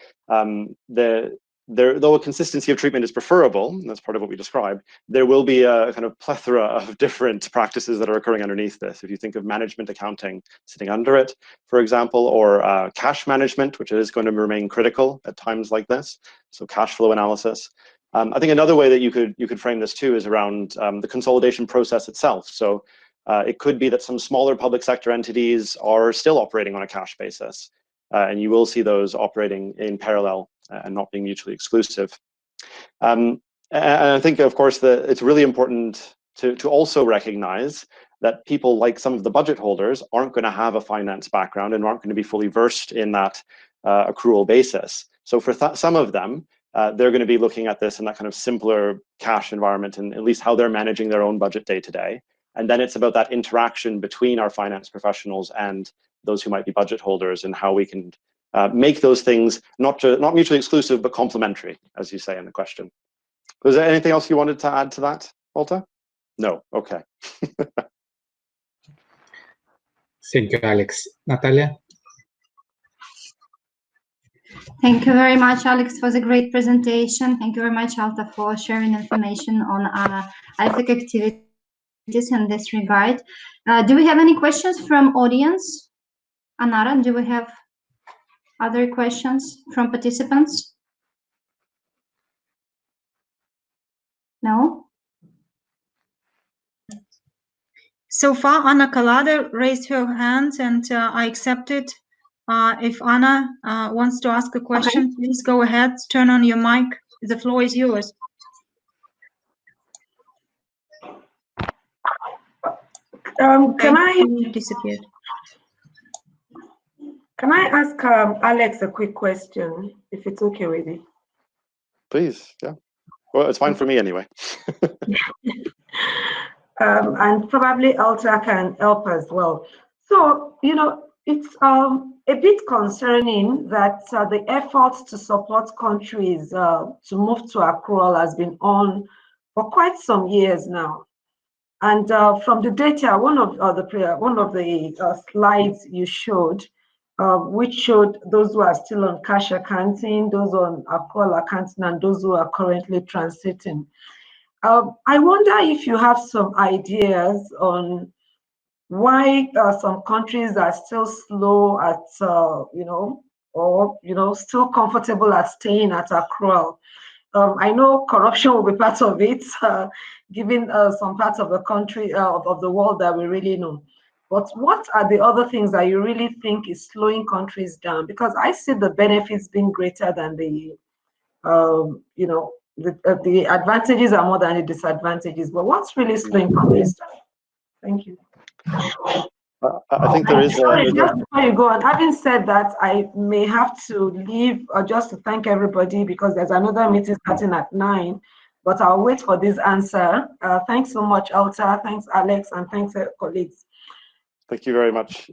[SPEAKER 5] though a consistency of treatment is preferable, and that's part of what we described, there will be a kind of plethora of different practices that are occurring underneath this. If you think of management accounting sitting under it, for example, or cash management, which is going to remain critical at times like this, so cash flow analysis. I think another way that you could frame this too is around the consolidation process itself. So it could be that some smaller public sector entities are still operating on a cash basis, and you will see those operating in parallel and not being mutually exclusive. And I think, of course, that it's really important to also recognize that people like some of the budget holders aren't going to have a finance background and aren't going to be fully versed in that accrual basis. So for some of them, they're going to be looking at this in that kind of simpler cash environment, and at least how they're managing their own budget day to day. And then it's about that interaction between our finance professionals and those who might be budget holders, and how we can make those things not mutually exclusive, but complementary, as you say in the question. Was there anything else you wanted to add to that, Alta? No, okay.
[SPEAKER 7] Thank you, Alex. Natalia?
[SPEAKER 3] Thank you very much, Alex, for the great presentation. Thank you very much, Alta, for sharing information on IFAC activities in this regard. Do we have any questions from audience? Anara, do we have other questions from participants? No? So far, Anna Kalada raised her hand, and I accepted. If Anna wants to ask a question, okay, please go ahead, turn on your mic. The floor is yours.
[SPEAKER 2] Can I ask Alex a quick question, if it's okay with you?
[SPEAKER 5] Please, yeah. Well, it's fine for me anyway.
[SPEAKER 2] And probably Alta can help as well. So, you know, it's a bit concerning that the efforts to support countries to move to accrual has been on for quite some years now. And from the data, one of the slides you showed, which showed those who are still on cash accounting, those on accrual accounting, and those who are currently transiting. I wonder if you have some ideas on why some countries are still slow at, still comfortable at staying at accrual. I know corruption will be part of it, given some parts of the country, of the world that we really know. But what are the other things that you really think is slowing countries down? Because I see the benefits being greater than the, the advantages are more than the disadvantages. But what's really slowing countries down? Thank you.
[SPEAKER 5] I think there is.
[SPEAKER 2] Sorry, just before you go on, having said that, I may have to leave just to thank everybody because there's another meeting starting at 9. But I'll wait for this answer. Thanks so much, Alta. Thanks, Alex, and thanks, colleagues.
[SPEAKER 5] Thank you very much,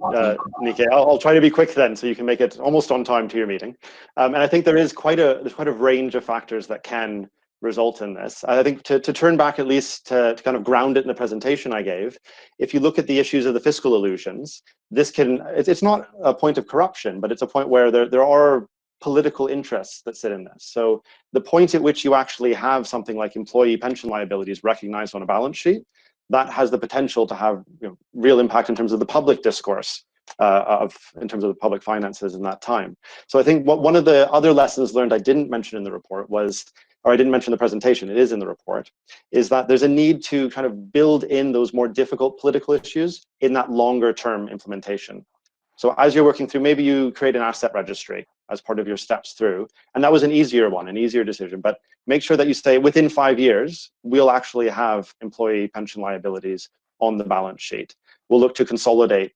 [SPEAKER 5] Nike. I'll try to be quick then, so you can make it almost on time to your meeting. And I think there's quite a range of factors that can result in this. I think to turn back at least to kind of ground it in the presentation I gave, if you look at the issues of the fiscal illusions, it's not a point of corruption, but it's a point where there are political interests that sit in this. So the point at which you actually have something like employee pension liabilities recognized on a balance sheet, that has the potential to have real impact in terms of the public discourse in terms of the public finances in that time. So I think one of the other lessons learned I didn't mention in the report was, or I didn't mention in the presentation, it is in the report, is that there's a need to kind of build in those more difficult political issues in that longer term implementation. So as you're working through, maybe you create an asset registry as part of your steps through, and that was an easier one, an easier decision, but make sure that you say within 5 years, we'll actually have employee pension liabilities on the balance sheet. We'll look to consolidate,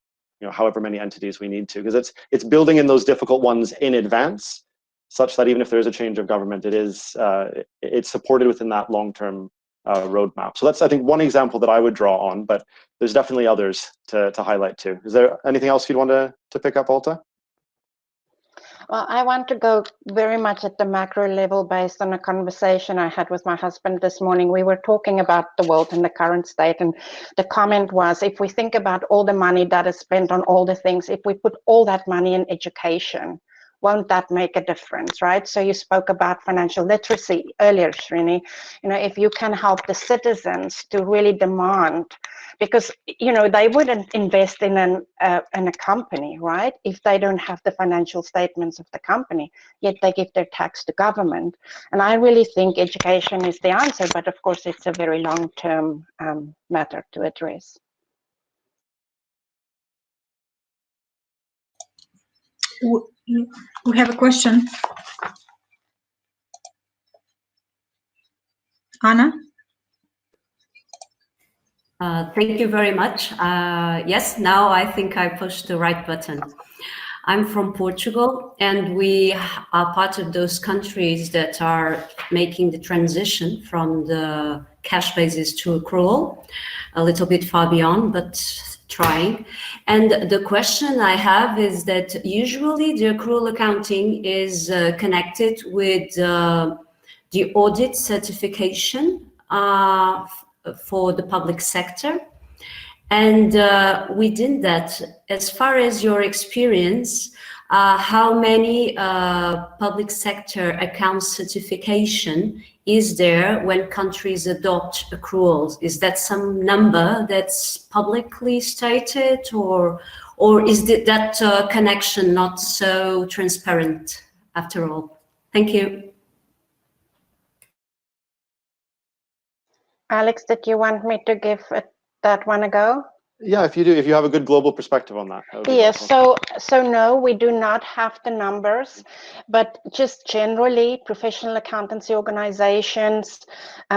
[SPEAKER 5] however many entities we need to, because it's building in those difficult ones in advance, such that even if there's a change of government, it's supported within that long-term roadmap. So that's, I think, one example that I would draw on, but there's definitely others to highlight too. Is there anything else you'd want to pick up, Alta?
[SPEAKER 6] Well, I want to go very much at the macro level based on a conversation I had with my husband this morning. We were talking about the world and the current state, and the comment was, if we think about all the money that is spent on all the things, if we put all that money in education, won't that make a difference, right? So you spoke about financial literacy earlier, Srini. You know, if you can help the citizens to really demand, because, you know, they wouldn't invest in a company, right, if they don't have the financial statements of the company, yet they give their tax to government. And I really think education is the answer, but of course it's a very long-term matter to address.
[SPEAKER 3] We have a question. Anna?
[SPEAKER 8] Thank you very much. Yes, now I think I pushed the right button. I'm from Portugal, and we are part of those countries that are making the transition from the cash basis to accrual, a little bit far beyond, but trying. And the question I have is that usually the accrual accounting is connected with the audit certification for the public sector. And within that, as far as your experience, how many public sector account certification is there when countries adopt accruals? Is that some number that's publicly stated, or is that connection not so transparent after all? Thank you.
[SPEAKER 6] Alex, did you want me to give that one a go?
[SPEAKER 5] Yeah, if you do, if you have a good global perspective on that.
[SPEAKER 6] Yes, so no, we do not have the numbers, but just generally, professional accountancy organizations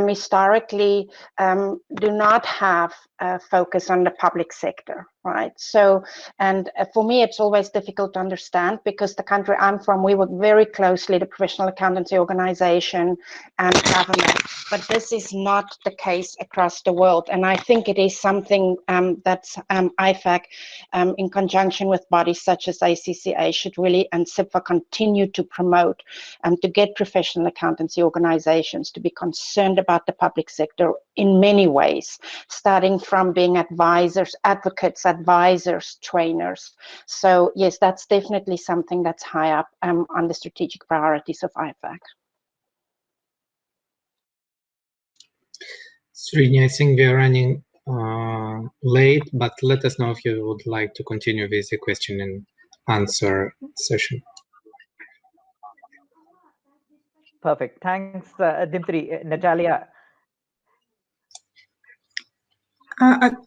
[SPEAKER 6] historically do not have a focus on the public sector, right? So, and for me, it's always difficult to understand because the country I'm from, we work very closely, the professional accountancy organization and government, but this is not the case across the world. And I think it is something that IFAC, in conjunction with bodies such as ACCA, should really, and CFRR, continue to promote, to get professional accountancy organizations to be concerned about the public sector in many ways, starting from being advisors, advocates, advisors, trainers. So yes, that's definitely something that's high up on the strategic priorities of IFAC.
[SPEAKER 7] Srini, I think we are running late, but let us know if you would like to continue with the question and answer session.
[SPEAKER 1] Perfect. Thanks, Dmitri. Natalia.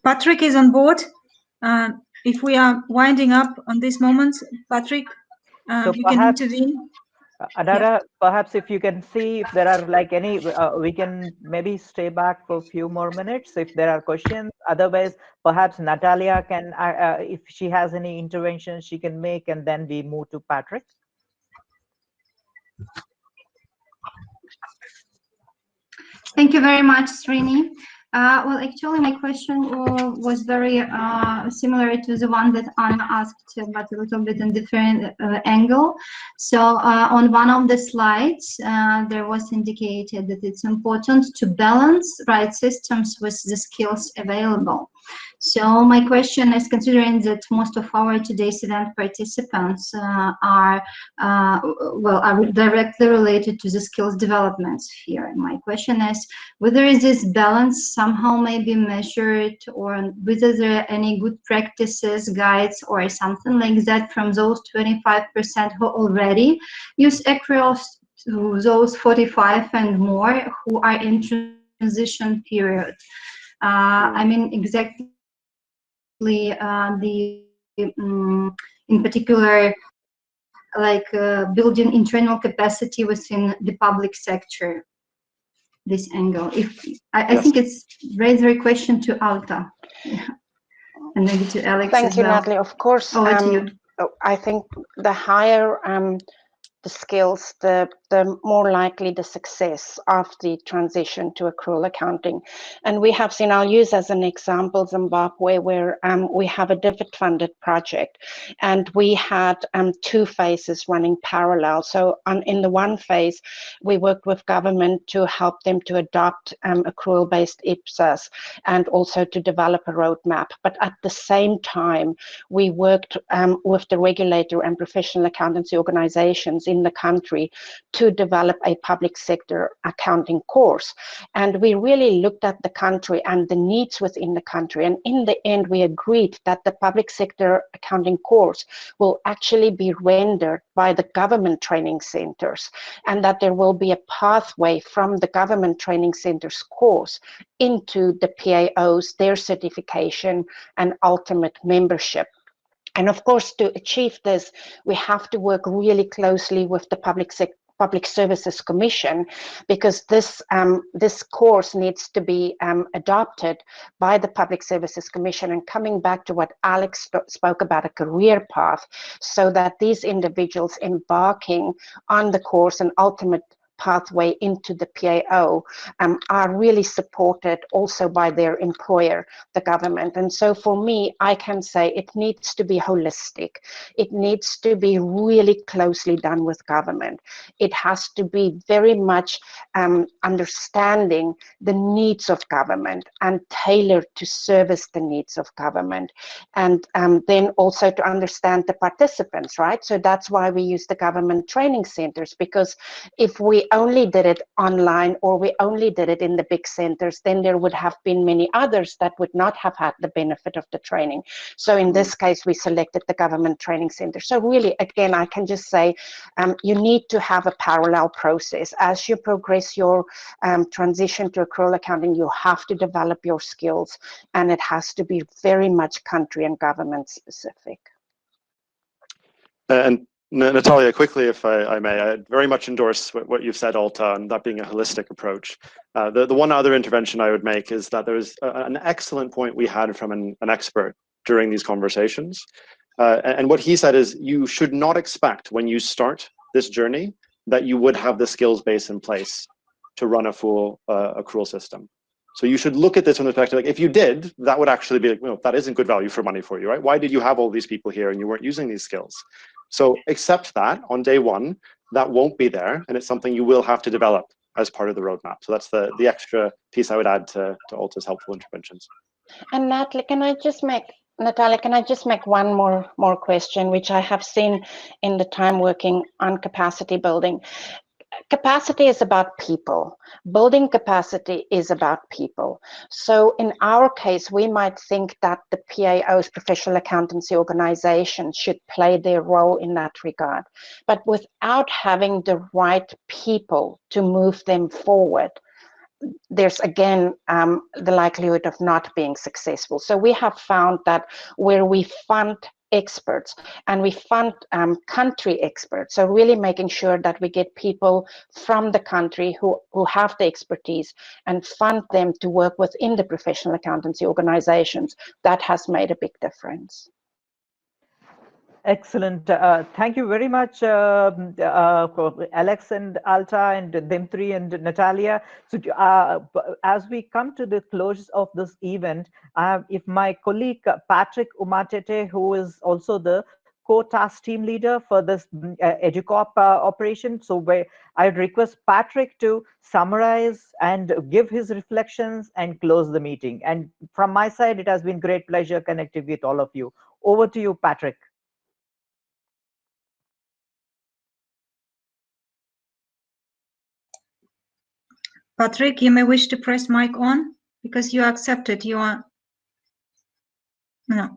[SPEAKER 3] Patrick is on board. If we are winding up on this moment, Patrick,
[SPEAKER 1] so
[SPEAKER 3] you
[SPEAKER 1] perhaps,
[SPEAKER 3] can intervene.
[SPEAKER 1] Adara,
[SPEAKER 3] Yeah.
[SPEAKER 1] perhaps if you can see if there are like any, we can maybe stay back for a few more minutes if there are questions. Otherwise, perhaps Natalia can, if she has any interventions she can make, and then we move to Patrick.
[SPEAKER 9] Thank you very much, Srini. Well, actually, my question was very similar to the one that Anna asked, but a little bit in different angle. So on one of the slides, there was indicated that it's important to balance right systems with the skills available. So my question is, considering that most of our today's event participants are directly related to the skills development sphere, my question is whether this balance somehow may be measured, or whether there are any good practices, guides, or something like that from those 25% who already use accruals to those 45 and more who are in transition period. I mean, exactly in particular, like building internal capacity within the public sector. This angle. If I think it's raised a question to Alta, and maybe to Alex.
[SPEAKER 6] Thank you,
[SPEAKER 9] well.
[SPEAKER 6] Natalie. Of course,
[SPEAKER 9] Over to you.
[SPEAKER 6] I think the higher the skills, the the more likely the success of the transition to accrual accounting. And we have seen, I'll use as an example Zimbabwe, where we have a DFID-funded project, and we had 2 phases running parallel. So in the one phase, we worked with government to help them to adopt accrual-based IPSAs and also to develop a roadmap. But at the same time, we worked with the regulator and professional accountancy organizations in the country to develop a public sector accounting course. And we really looked at the country and the needs within the country. And in the end, we agreed that the public sector accounting course will actually be rendered by the government training centers, and that there will be a pathway from the government training centers course into the PAOs, their certification and ultimate membership. And of course, to achieve this, we have to work really closely with the Public Services Commission, because this course needs to be adopted by the Public Services Commission. And coming back to what Alex spoke about, a career path, so that these individuals embarking on the course and ultimate pathway into the PAO are really supported also by their employer, the government. And so for me, I can say it needs to be holistic. It needs to be really closely done with government. It has to be very much understanding the needs of government and tailored to service the needs of government. And then also to understand the participants, right? So that's why we use the government training centers, because if we only did it online or we only did it in the big centers, then there would have been many others that would not have had the benefit of the training. So in this case, we selected the government training center. So really, again, I can just say you need to have a parallel process. As you progress your transition to accrual accounting, you have to develop your skills, and it has to be very much country and government specific.
[SPEAKER 5] And Natalia, quickly, if I may, I very much endorse what you've said, Alta, and that being a holistic approach. The one other intervention I would make is that there's an excellent point we had from an expert during these conversations. And what he said is, you should not expect when you start this journey that you would have the skills base in place to run a full accrual system. So you should look at this from the perspective, like, if you did, that would actually be like, well, that isn't good value for money for you, right? Why did you have all these people here and you weren't using these skills? So accept that on day one, that won't be there, and it's something you will have to develop as part of the roadmap. So that's the extra piece I would add to Alta's helpful interventions.
[SPEAKER 6] And Natalia, can I just make one more question, which I have seen in the time working on capacity building. Capacity is about people. Building capacity is about people. So in our case, we might think that the PAOs, professional accountancy organizations, should play their role in that regard. But without having the right people to move them forward, there's again the likelihood of not being successful. So we have found that where we fund experts and we fund country experts, so really making sure that we get people from the country who have the expertise and fund them to work within the professional accountancy organizations, that has made a big difference.
[SPEAKER 1] Excellent. Thank you very much, Alex and Alta and Dmitri and Natalia. So as we come to the close of this event, if my colleague Patrick Umah Tete, who is also the co-task team leader for this EduCorp operation, so I'd request Patrick to summarize and give his reflections and close the meeting. And from my side, it has been great pleasure connecting with all of you. Over to you, Patrick.
[SPEAKER 3] Patrick, you may wish to press mic on because you accepted. You are no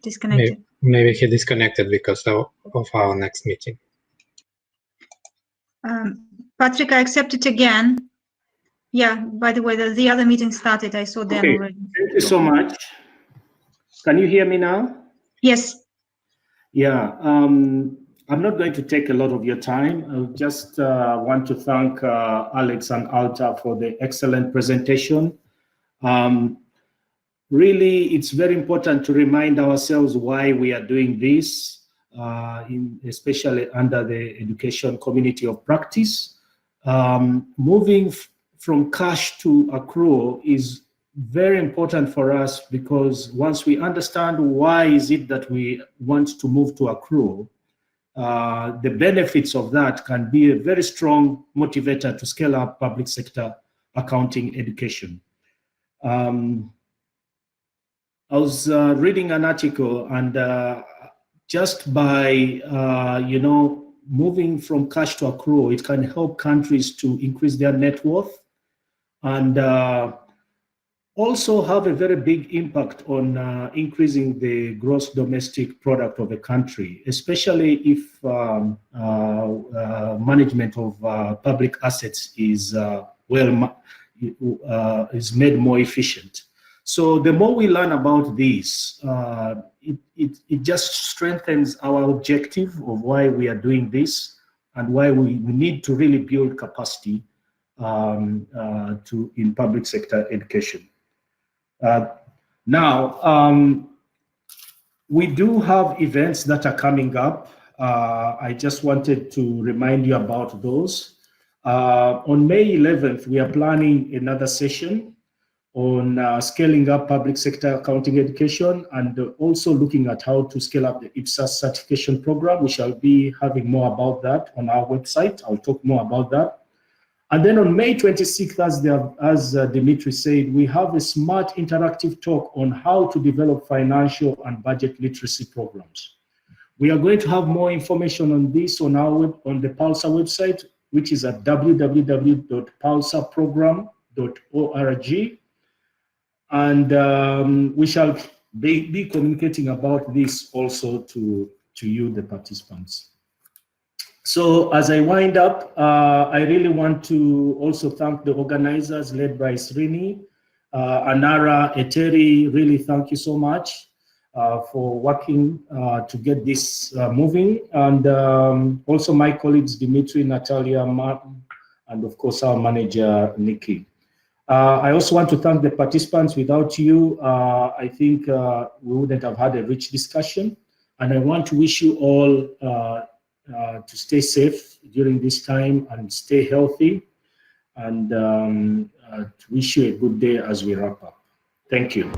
[SPEAKER 3] disconnected.
[SPEAKER 7] Maybe he disconnected because of our next meeting.
[SPEAKER 3] Patrick, I accept it again. Yeah, by the way, the other meeting started. I saw them already.
[SPEAKER 10] Thank you so much. Can you hear me now?
[SPEAKER 3] Yes.
[SPEAKER 10] Yeah. I'm not going to take a lot of your time. I just want to thank Alex and Alta for the excellent presentation. Really, it's very important to remind ourselves why we are doing this. especially under the education community of practice. Moving from cash to accrual is very important for us, because once we understand why is it that we want to move to accrual, the benefits of that can be a very strong motivator to scale up public sector accounting education. I was reading an article, and just by moving from cash to accrual, it can help countries to increase their net worth, and also have a very big impact on increasing the gross domestic product of a country, especially if management of public assets is made more efficient. So the more we learn about this, it just strengthens our objective of why we are doing this, and why we need to really build capacity in public sector education. Now, we do have events that are coming up. I just wanted to remind you about those. On May 11th, we are planning another session on scaling up public sector accounting education, and also looking at how to scale up the IPSAS certification program. We shall be having more about that on our website. I'll talk more about that. And then on May 26th, as Dmitri said, we have a smart interactive talk on how to develop financial and budget literacy programs. We are going to have more information on this on the PULSAR website, which is at www.pulsarprogram.org. And we shall be communicating about this also to you, the participants. So as I wind up, I really want to also thank the organizers led by Srini, Anara, Eteri. Really thank you so much for working to get this moving. And also my colleagues, Dmitri, Natalia, Martin, and of course our manager, Nikki. I also want to thank the participants. Without you, I think we wouldn't have had a rich discussion. And I want to wish you all to stay safe during this time and stay healthy, and to wish you a good day as we wrap up. Thank you.